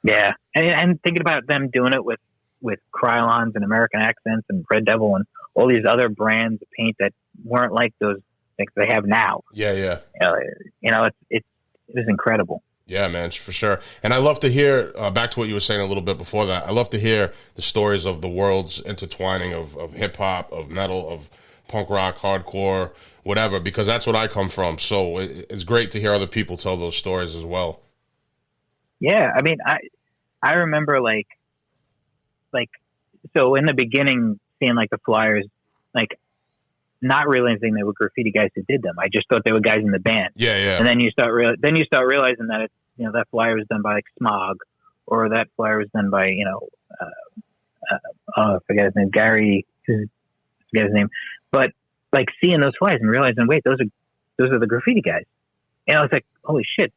Yeah, and thinking about them doing it with Krylons and American Accents and Red Devil and all these other brands of paint that weren't like those things they have now. Yeah. It was incredible. Yeah, man, for sure. And I love to hear, back to what you were saying a little bit before that, I love to hear the stories of the world's intertwining of hip-hop, of metal, of punk rock, hardcore, whatever, because that's what I come from. So it's great to hear other people tell those stories as well. Yeah, I mean, I remember, like, so in the beginning, seeing, like, the flyers, like, not realizing they were graffiti guys who did them. I just thought they were guys in the band. Yeah, yeah. And then you start realizing that it's, you know, that flyer was done by like Smog, or that flyer was done by, you know, I forget his name, Gary. I forget his name. But like seeing those flyers and realizing, wait, those are the graffiti guys. And I was like, holy shit,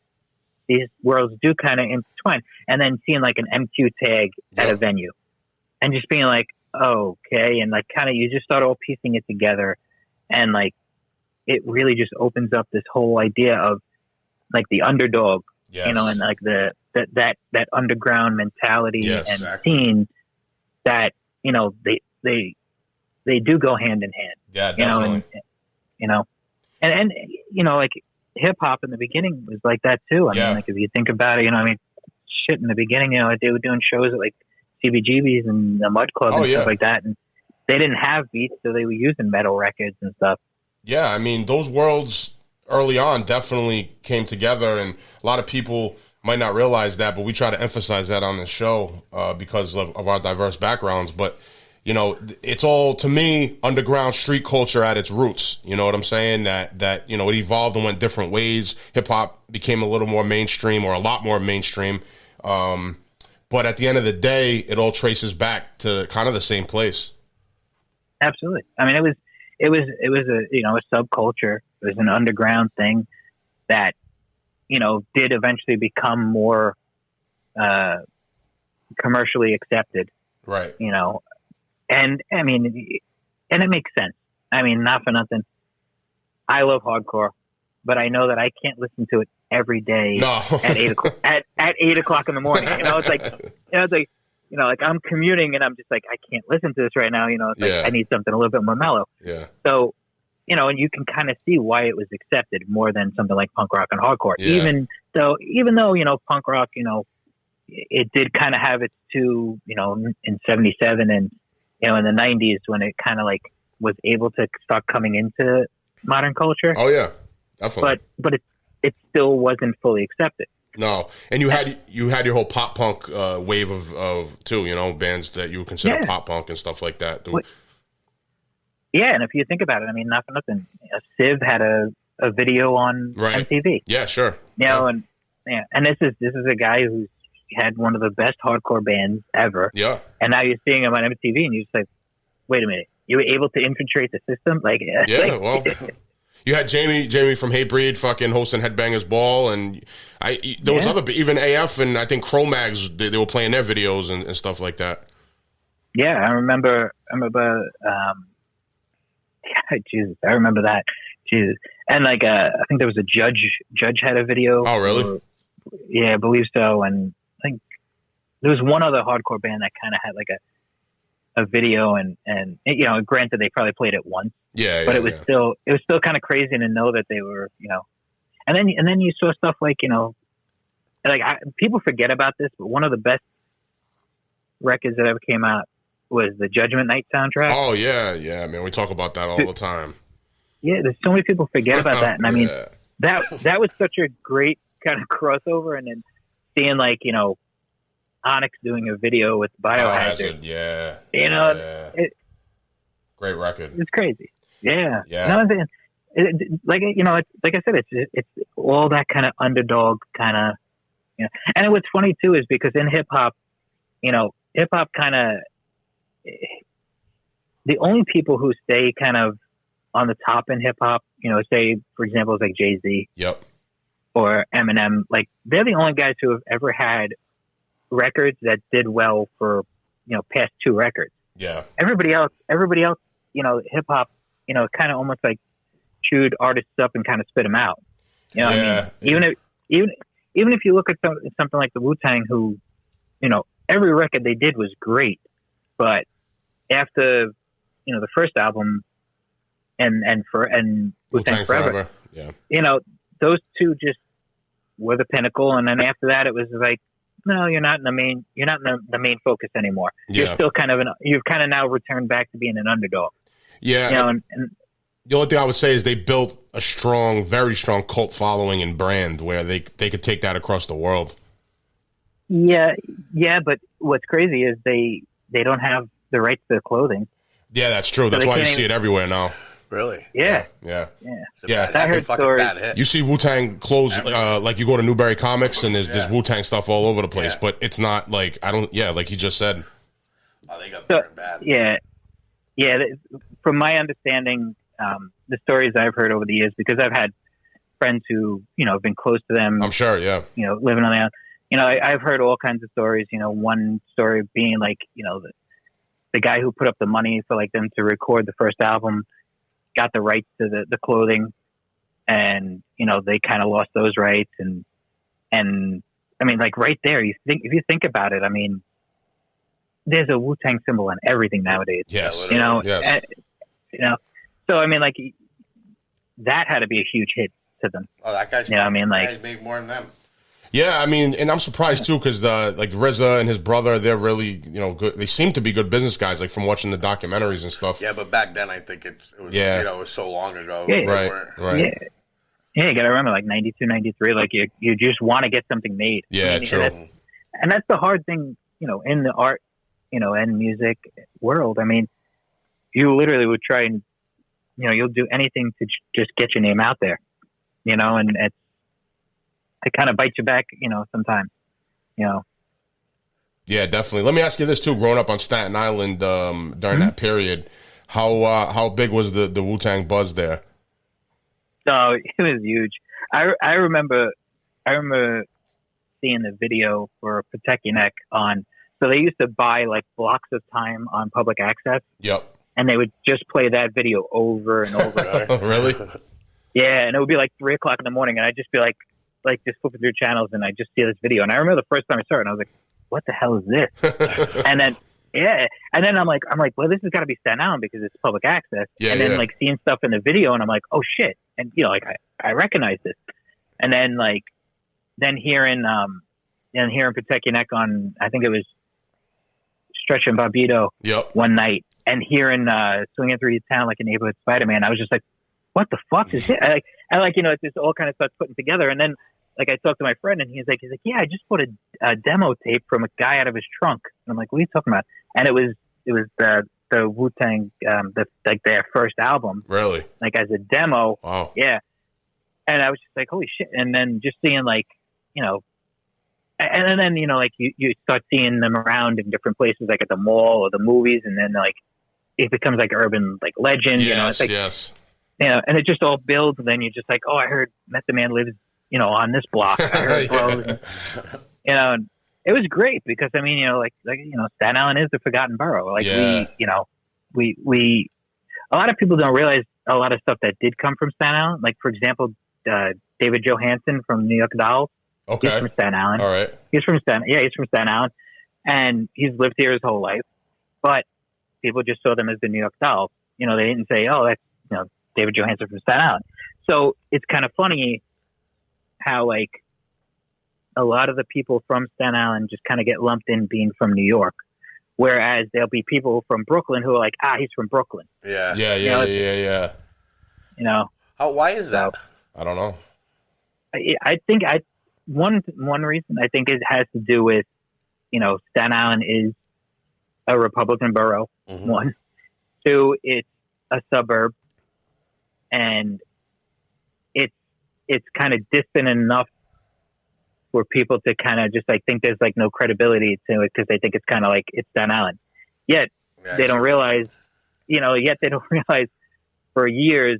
these worlds do kind of intertwine. And then seeing like an MQ tag at a venue, and just being like, oh, okay, and like kind of you just start all piecing it together. And like, it really just opens up this whole idea of like the underdog, you know, and like that underground mentality and scene that, you know, they do go hand in hand. Yeah, definitely. You know, and you know, like hip hop in the beginning was like that too. I mean, like if you think about it, you know, I mean, shit in the beginning, you know, they were doing shows at like CBGB's and the Mud Club and stuff like that, and they didn't have beats, so they were using metal records and stuff. Yeah, I mean, those worlds early on definitely came together, and a lot of people might not realize that, but we try to emphasize that on the show because of our diverse backgrounds. But, you know, it's all, to me, underground street culture at its roots. You know what I'm saying? That you know, it evolved and went different ways. Hip-hop became a little more mainstream, or a lot more mainstream. But at the end of the day, it all traces back to kind of the same place. Absolutely. I mean, it was a, you know, a subculture. It was an underground thing that, you know, did eventually become more commercially accepted. Right. You know, and I mean, and it makes sense. I mean, not for nothing, I love hardcore, but I know that I can't listen to it every day at 8 o'clock at 8 o'clock in the morning. You know, it's like, you know, like I'm commuting and I'm just like, I can't listen to this right now. You know, it's like I need something a little bit more mellow. Yeah. So, you know, and you can kind of see why it was accepted more than something like punk rock and hardcore. Yeah. Even though, you know, punk rock, you know, it did kind of have its two, you know, in 77 and, you know, in the 90s when it kind of like was able to start coming into modern culture. Oh yeah, definitely. But it still wasn't fully accepted. No, and you had your whole pop punk wave of too, you know, bands that you would consider pop punk and stuff like that. Yeah, and if you think about it, I mean, not for nothing, Civ had a video on MTV. Yeah, sure. You know, and this is a guy who's had one of the best hardcore bands ever. Yeah. And now you're seeing him on MTV, and you're just like, wait a minute, you were able to infiltrate the system? Like, well. You had Jamie from Hatebreed fucking hosting Headbangers Ball, and there was other, even AF and I think Cro-Mags, they were playing their videos and stuff like that. Yeah, I remember, Jesus, I remember that. Jesus. And like, I think there was a Judge had a video. Oh, really? Yeah, I believe so. And I think there was one other hardcore band that kind of had like a video and, you know, granted they probably played it once. Yeah, but it was still kind of crazy to know that they were, you know, and then you saw stuff like, you know, like people forget about this, but one of the best records that ever came out was the Judgment Night soundtrack. Oh yeah, man, we talk about that all the time. Yeah, there's so many people forget about that, and I mean that was such a great kind of crossover, and then seeing like, you know, Onyx doing a video with Biohazard. Yeah, you know, great record. It's crazy. Yeah. No, like, you know, it's like I said, it's all that kind of underdog kind of, you know. And what's funny too is because in hip hop, you know, hip hop kind of, the only people who stay kind of on the top in hip hop, you know, say for example, like Jay-Z, or Eminem, like they're the only guys who have ever had records that did well for, you know, past two records. Yeah. Everybody else, you know, hip hop, you know, kind of almost like chewed artists up and kind of spit them out. You know, I mean, even if you look at something like the Wu-Tang, who, you know, every record they did was great, but after, you know, the first album and Wu-Tang Forever, yeah, you know, those two just we're the pinnacle, and then after that, it was like, no, you're not in the main focus anymore. Yeah. You're still you've kind of now returned back to being an underdog. Yeah. You know, and the only thing I would say is they built a strong, very strong cult following and brand where they could take that across the world. Yeah, but what's crazy is they don't have the rights to the clothing. Yeah, that's true. That's why you see it everywhere now. Really? Yeah. That's a fucking bad hit. You see Wu-Tang clothes, like you go to Newberry Comics and there's Wu-Tang stuff all over the place, but it's not like, like he just said. Oh, they got burned bad. Yeah. From my understanding, the stories I've heard over the years, because I've had friends who, have been close to them. I'm sure, yeah. Living on the island. I've heard all kinds of stories, one story being like, the guy who put up the money for like them to record the first album got the rights to the clothing, and they kind of lost those rights, and I mean, like right there, if you think about it, I mean, there's a Wu-Tang symbol on everything nowadays. Yes, yes. So I mean, like that had to be a huge hit to them. Oh, that guy's guys made more than them. Yeah, I mean, and I'm surprised too because like RZA and his brother, they're really good. They seem to be good business guys, like from watching the documentaries and stuff. Yeah, but back then I think it was it was so long ago. Yeah, right. Yeah, you got to remember, like 92, 93, like you just want to get something made. Yeah, true. And that's the hard thing, in the art, and music world. I mean, you literally would try and you'll do anything to just get your name out there, and it kind of bites you back, sometimes, Yeah, definitely. Let me ask you this too. Growing up on Staten Island during that period, how big was the Wu-Tang buzz there? No, it was huge. I remember seeing the video for Protect Your Neck on. So they used to buy like blocks of time on public access. Yep. And they would just play that video over and over. Really? Yeah, and it would be like 3:00 in the morning, and I'd just be like just flipping through channels, and I just see this video, and I remember the first time I saw it, and I was like, "What the hell is this?" and then I'm like, well, this has got to be Staten Island because it's public access. Yeah, and then like seeing stuff in the video, and I'm like, oh shit, and I recognize this, and then hearing Protect Your Neck on, I think it was Stretch and Bobbito one night, and hearing Swinging Through Your Town like a neighborhood Spider-Man, I was just like, what the fuck is it? It just all kind of starts putting together. And then like I talked to my friend, and he's like, yeah, I just put a demo tape from a guy out of his trunk. And I'm like, what are you talking about? And it was the Wu-Tang, their first album. Really? Like as a demo. Wow. Yeah. And I was just like, holy shit. And then just seeing and then, you start seeing them around in different places, like at the mall or the movies. And then like, it becomes like urban, like legend, yes, it's like, yes. And it just all builds. And then you're just like, oh, I heard Method Man lives, on this block. I heard Bros. And it was great because, I mean, Staten Island is the forgotten borough. Like we, a lot of people don't realize a lot of stuff that did come from Staten Island. Like, for example, David Johansen from New York Dolls. Okay. He's from Staten Island. All right. He's from Staten Island. And he's lived here his whole life. But people just saw them as the New York Dolls. They didn't say, oh, that's, David Johansen from Staten Island. So it's kind of funny how, like, a lot of the people from Staten Island just kind of get lumped in being from New York. Whereas there'll be people from Brooklyn who are like, he's from Brooklyn. Yeah. Yeah. Why is that? I don't know. I think one reason I think it has to do with, Staten Island is a Republican borough. Mm-hmm. 1, 2, it's a suburb, and it's kind of distant enough for people to kind of just like think there's like no credibility to it because they think it's kind of like it's Staten Island. Yet they don't realize, for years,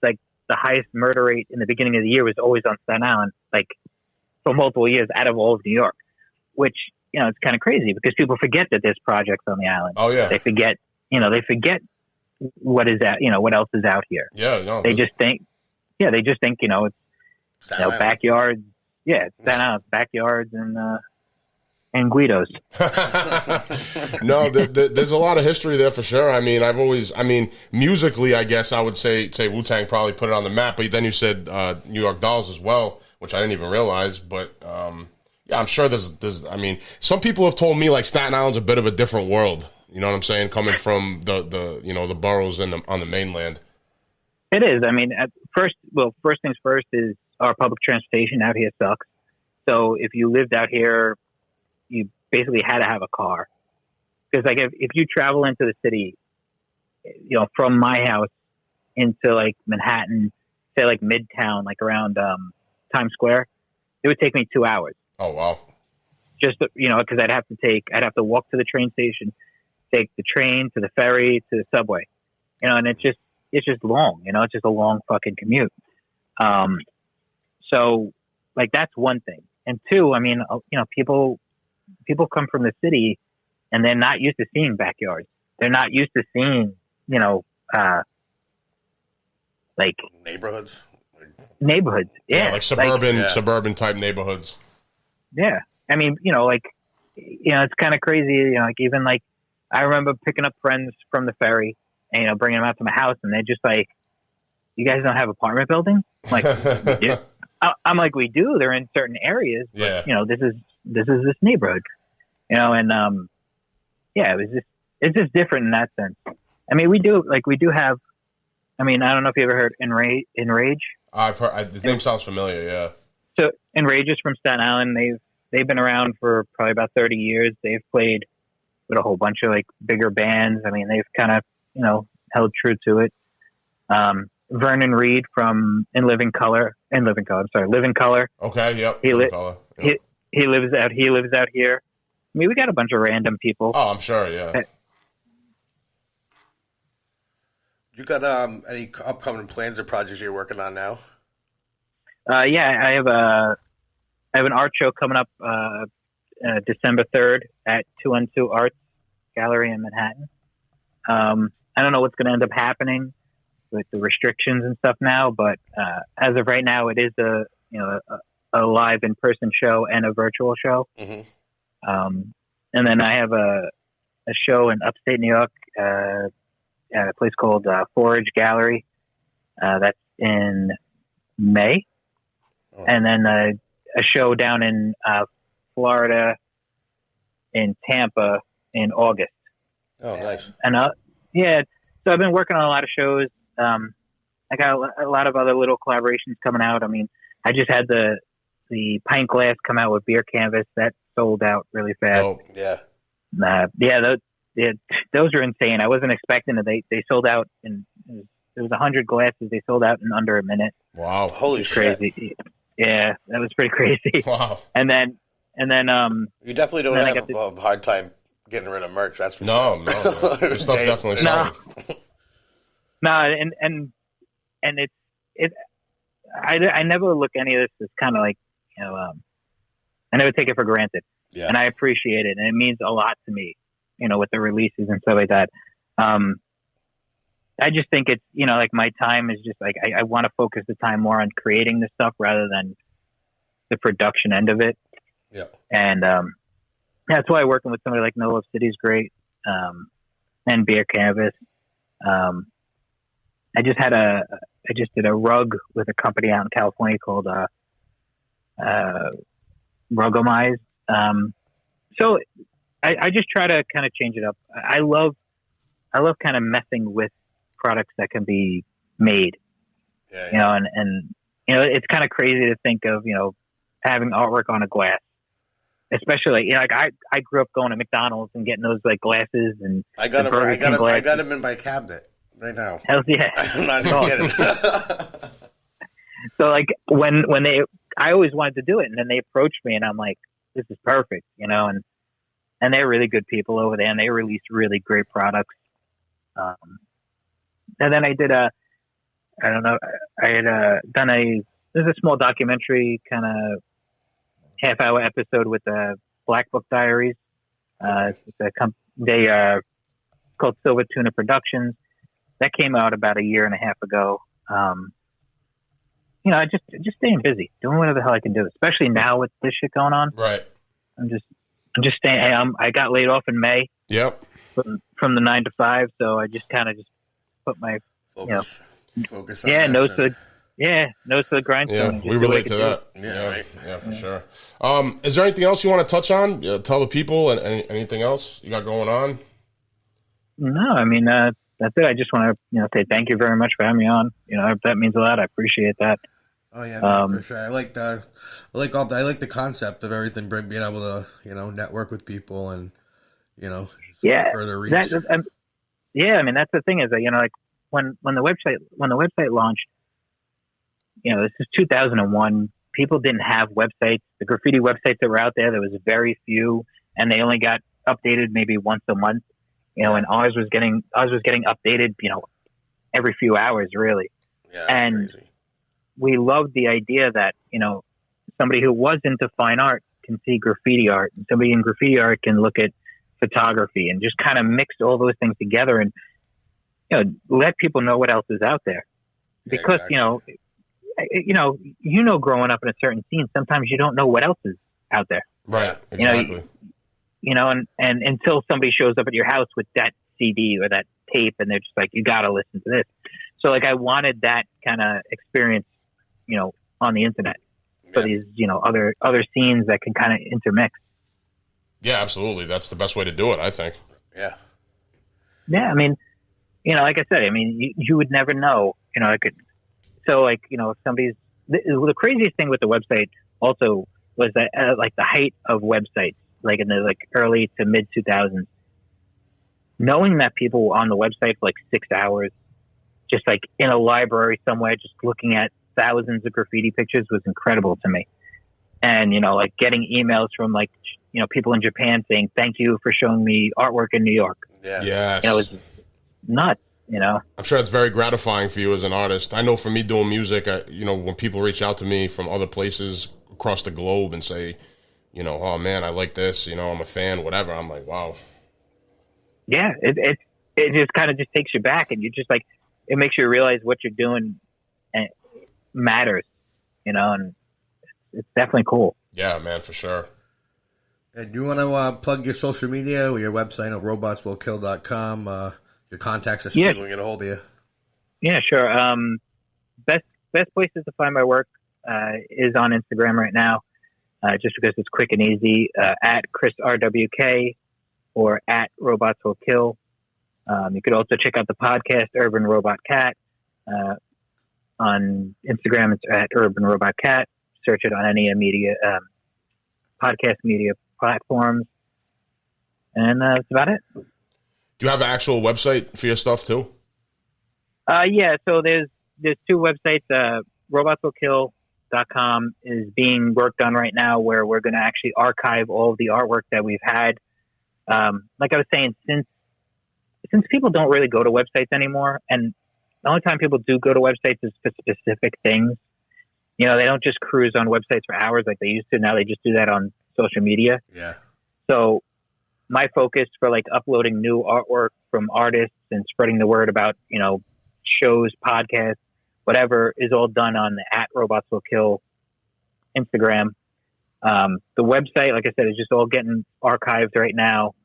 like the highest murder rate in the beginning of the year was always on Staten Island, like for multiple years out of all of New York, which, it's kind of crazy because people forget that there's projects on the island. Oh yeah. They forget what is that, what else is out here. Yeah. No, they just think, it's, backyards. Yeah, Staten Island, backyards and Guidos. No, there's a lot of history there for sure. I mean, musically, I guess I would say Wu-Tang probably put it on the map. But then you said New York Dolls as well. which I didn't even realize. But yeah, I'm sure there's. I mean, some people have told me like Staten Island's a bit of a different world. You know what I'm saying? Coming from the the boroughs on the mainland. It is. I mean, first things first is our public transportation out here sucks. So if you lived out here, you basically had to have a car. Because like if you travel into the city, you know, from my house into like Manhattan, say like Midtown, like around Times Square, it would take me 2 hours. Oh wow! Just you know, because I'd have to walk to the train station, take the train to the ferry to the subway, you know, and it's just long, you know, it's just a long fucking commute. So like that's one thing, and two, I mean, you know, people come from the city and they're not used to seeing backyards. They're not used to seeing, you know, like neighborhoods. Yeah, like suburban type neighborhoods. Yeah, I mean, you know, like, you know, it's kind of crazy. You know, like even like I remember picking up friends from the ferry and, you know, bringing them out to my house, and they're just like, "You guys don't have apartment buildings?" I'm like, we do. I'm like, we do. They're in certain areas, but, you know, this is this neighborhood, you know, and yeah, it's just different in that sense. I mean, we do have. I mean, I don't know if you ever heard Enrage. I've heard. The name sounds familiar. Yeah. So Enrage is from Staten Island. They've been around for probably about 30 years. They've played with a whole bunch of like bigger bands. I mean, they've kind of, you know, held true to it. Vernon Reed from Living Color. Okay. Yep. He lives out here. I mean, we got a bunch of random people. Oh, I'm sure. Yeah. You got any upcoming plans or projects you're working on now? Yeah, I have an art show coming up December 3rd at 212 Arts Gallery in Manhattan. I don't know what's going to end up happening with the restrictions and stuff now, but as of right now, it is a live in-person show and a virtual show. Mm-hmm. And then I have a show in upstate New York at a place called Forage Gallery. That's in May. Oh. And then a show down in Florida in Tampa in August. Oh, nice. And yeah, so I've been working on a lot of shows. I got a lot of other little collaborations coming out. I mean, I just had the pint glass come out with beer canvas that sold out really fast. Oh, yeah. Those are insane. I wasn't expecting it. They sold out in, there was 100 glasses. They sold out in under a minute. Wow. Holy shit. Crazy. Yeah, that was pretty crazy. Wow. And then you definitely don't have a hard time getting rid of merch. That's for sure. No. Your stuff definitely sells. No, and it's I never look any of this as kind of like, you know, I never take it for granted. Yeah. And I appreciate it, and it means a lot to me, you know, with the releases and stuff like that. I just think it's, you know, like my time is just like, I want to focus the time more on creating this stuff rather than the production end of it. Yeah. And that's why working with somebody like No Love City is great. And Beer Canvas. I just did a rug with a company out in California called Rugomize. So I just try to kind of change it up. I love kind of messing with products that can be made. Yeah. You know, and you know, it's kind of crazy to think of, you know, having artwork on a glass. Especially, like, you know, like I grew up going to McDonald's and getting those like glasses, and I got them in my cabinet right now. Hell yeah. I'm not even kidding. So like when I always wanted to do it, and then they approached me, and I'm like, this is perfect, you know, and they're really good people over there, and they release really great products. And then I did I had there's a small documentary kind of half-hour episode with the Black Book Diaries. They called Silver Tuna Productions. That came out about a year and a half ago. You know, I just staying busy, doing whatever the hell I can do, especially now with this shit going on. Right. I'm just staying. I got laid off in May. Yep. From the 9 to 5, so I just kind of put my focus on yeah, this Yeah, nose to the grindstone. Yeah, we relate to that. Yeah, right. Yeah, for sure. Is there anything else you want to touch on? Tell the people and anything else you got going on? No, I mean that's it. I just want to say thank you very much for having me on. That means a lot. I appreciate that. Oh yeah, man, for sure. I like the concept of everything, being able to network with people and further reach. I mean that's the thing is that like when the website launched, this is 2001. People didn't have websites. The graffiti websites that were out there was very few, and they only got updated maybe once a month. And ours was getting updated, every few hours, really. Yeah, and crazy. We loved the idea that somebody who was into fine art can see graffiti art, and somebody in graffiti art can look at photography, and just kind of mix all those things together, and let people know what else is out there. Because exactly. Growing up in a certain scene, sometimes you don't know what else is out there. Right. Exactly. And until somebody shows up at your house with that CD or that tape, and they're just like, you got to listen to this. So I wanted that kind of experience, on the internet for these, other scenes that can kind of intermix. Yeah, absolutely. That's the best way to do it, I think. Yeah. Yeah. I mean, like I said, you would never know, if somebody's, the craziest thing with the website also was that the height of websites, like in the early to mid 2000s, knowing that people were on the website for 6 hours, just in a library somewhere, just looking at thousands of graffiti pictures was incredible to me. And, getting emails from people in Japan saying, thank you for showing me artwork in New York. Yeah. Yes. It was nuts, I'm sure it's very gratifying for you as an artist. I know for me doing music, when people reach out to me from other places across the globe and say, oh man, I like this, I'm a fan, whatever. I'm like, wow. Yeah, it just kind of just takes you back, and you just it makes you realize what you're doing and matters, and it's definitely cool. Yeah, man, for sure. And do you want to plug your social media or your website at robotswillkill.com? Your contacts are Yeah. we can get a hold of you. Yeah, sure. Best places to find my work is on Instagram right now, just because it's quick and easy, at Chris RWK or at Robots Will Kill. You could also check out the podcast Urban Robot Cat. On Instagram, it's at Urban Robot Cat. Search it on any media podcast media platforms, and that's about it. Do you have an actual website for your stuff too? Yeah. So there's two websites. Robotswillkill.com is being worked on right now, where we're going to actually archive all of the artwork that we've had. Like I was saying, since people don't really go to websites anymore, and the only time people do go to websites is for specific things. They don't just cruise on websites for hours like they used to. Now they just do that on social media. Yeah. So my focus for uploading new artwork from artists and spreading the word about, shows, podcasts, whatever, is all done on the at Robots Will Kill Instagram. The website, like I said, is just all getting archived right now.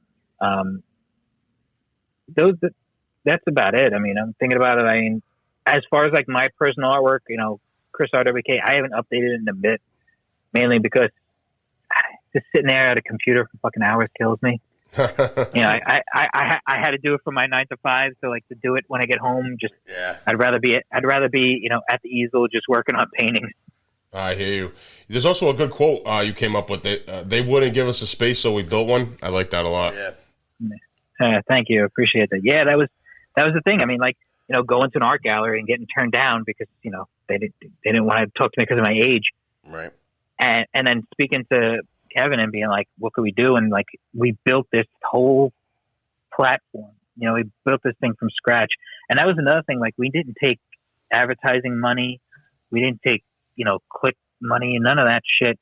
That's about it. I'm thinking about it. As far as my personal artwork, Chris RWK, I haven't updated it in a bit, mainly because just sitting there at a computer for fucking hours kills me. I had to do it for my 9 to 5, so to do it when I get home, I'd rather be at the easel just working on paintings. I hear you. There's also a good quote you came up with. They wouldn't give us a space, so we built one. I like that a lot. Yeah. Thank you. Appreciate that. Yeah, that was the thing. Going to an art gallery and getting turned down because they didn't want to talk to me because of my age. Right. And then speaking to Kevin and being like, what could we do? And we built this whole platform. We built this thing from scratch. And that was another thing. We didn't take advertising money. We didn't take, click money and none of that shit.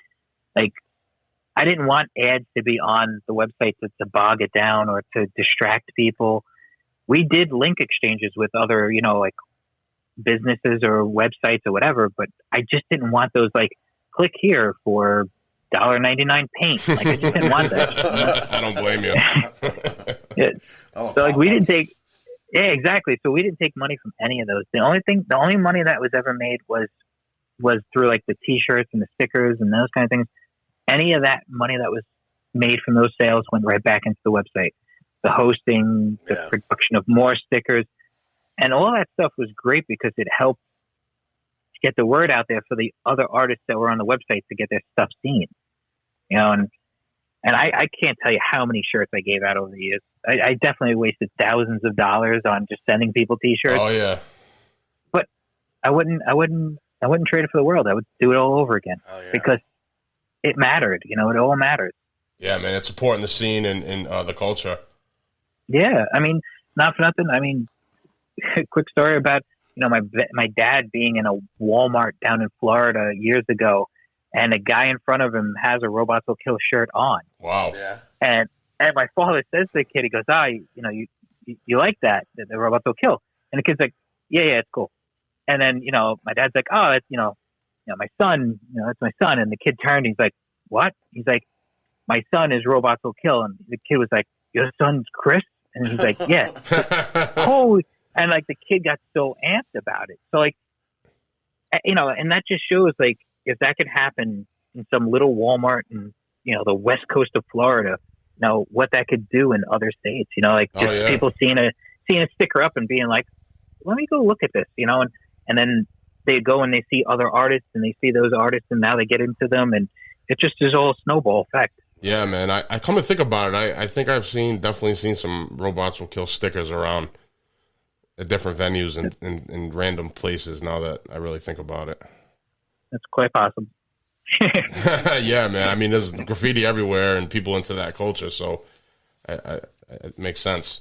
I didn't want ads to be on the website to bog it down or to distract people. We did link exchanges with other, businesses or websites or whatever, but I just didn't want those click here for $1.99 paint. I just didn't want that. I don't blame you. Yeah. So we didn't take Yeah, exactly. So we didn't take money from any of those. The only money that was ever made was through like the T-shirts and the stickers and those kind of things. Any of that money that was made from those sales went right back into the website. The hosting, the production of more stickers, and all that stuff was great because it helped get the word out there for the other artists that were on the website to get their stuff seen. You know, and I can't tell you how many shirts I gave out over the years. I definitely wasted thousands of dollars on just sending people T-shirts. Oh yeah, but I wouldn't trade it for the world. I would do it all over again because it mattered. You know, it all matters. Yeah, man, it's supporting the scene and the culture. Yeah, I mean, not for nothing. I mean, quick story about my dad being in a Walmart down in Florida years ago, and a guy in front of him has a Robots Will Kill shirt on. Wow. Yeah. And my father says to the kid, he goes, you like that, the Robots Will Kill? And the kid's like, yeah, it's cool. And then, my dad's like, oh, it's, my son, that's my son. And the kid turned, he's like, what? He's like, my son is Robots Will Kill. And the kid was like, your son's Chris? And he's like, yeah. Holy. And like the kid got so amped about it. So like, and that just shows like, if that could happen in some little Walmart in, the west coast of Florida, what that could do in other states, people seeing a sticker up and being like, let me go look at this, and then they go and they see other artists and they see those artists and now they get into them and it just is all a snowball effect. Yeah, man. I come to think about it. I think I've definitely seen some Robots Will Kill stickers around at different venues and in random places now that I really think about it. That's quite possible. Yeah, man. I mean, there's graffiti everywhere and people into that culture, so it makes sense.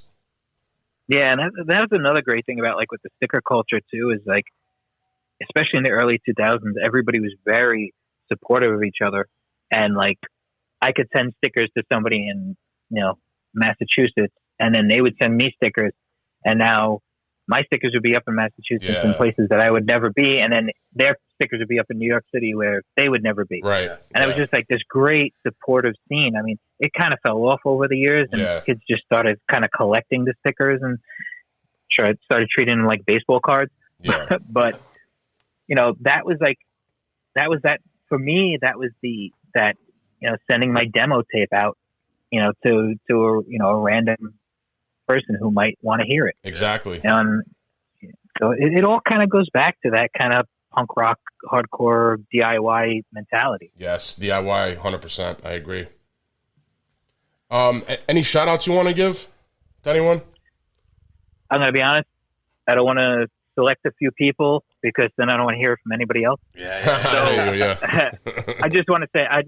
Yeah, and that was another great thing about like with the sticker culture too is like, especially in the early 2000s, everybody was very supportive of each other, and like I could send stickers to somebody in Massachusetts, and then they would send me stickers, and now my stickers would be up in Massachusetts in places that I would never be, and then their stickers would be up in New York City where they would never be. Right. And it was just like this great supportive scene. I mean, it kind of fell off over the years, and kids just started kind of collecting the stickers and started treating them like baseball cards. Yeah. But that was for me. That was sending my demo tape out, to a random person who might want to hear it. Exactly. So it all kind of goes back to that kind of punk rock, hardcore DIY mentality. Yes, DIY, 100%. I agree. Any shout outs you want to give to anyone? I'm going to be honest. I don't want to select a few people because then I don't want to hear from anybody else. Yeah. I just want to say, a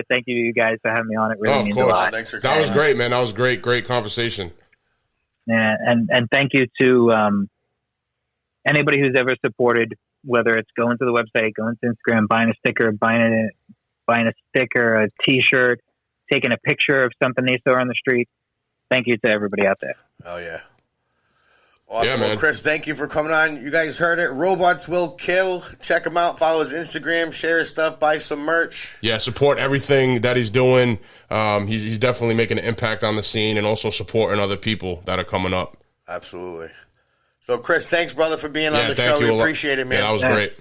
thank you to you guys for having me on. It really means a lot. Thanks for that was great, man. That was great conversation. Yeah, and thank you to anybody who's ever supported, whether it's going to the website, going to Instagram, buying a sticker, buying a sticker, a T-shirt, taking a picture of something they saw on the street. Thank you to everybody out there. Oh yeah. Awesome. Yeah, well, Chris, thank you for coming on. You guys heard it. Robots Will Kill. Check him out. Follow his Instagram. Share his stuff. Buy some merch. Yeah, support everything that he's doing. He's definitely making an impact on the scene and also supporting other people that are coming up. Absolutely. So, Chris, thanks, brother, for being on the show. We appreciate it, man. Yeah, that was great.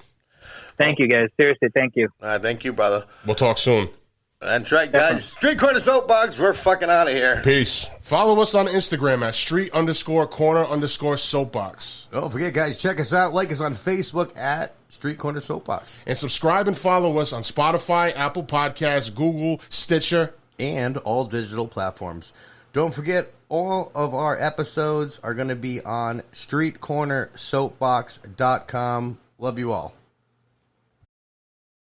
Thank you, guys. Seriously, thank you. Thank you, brother. We'll talk soon. That's right, guys. Street Corner Soapbox. We're fucking out of here. Peace. Follow us on Instagram at street_corner_soapbox. Don't forget, guys, check us out. Like us on Facebook at Street Corner Soapbox. And subscribe and follow us on Spotify, Apple Podcasts, Google, Stitcher, and all digital platforms. Don't forget, all of our episodes are going to be on streetcornersoapbox.com. Love you all.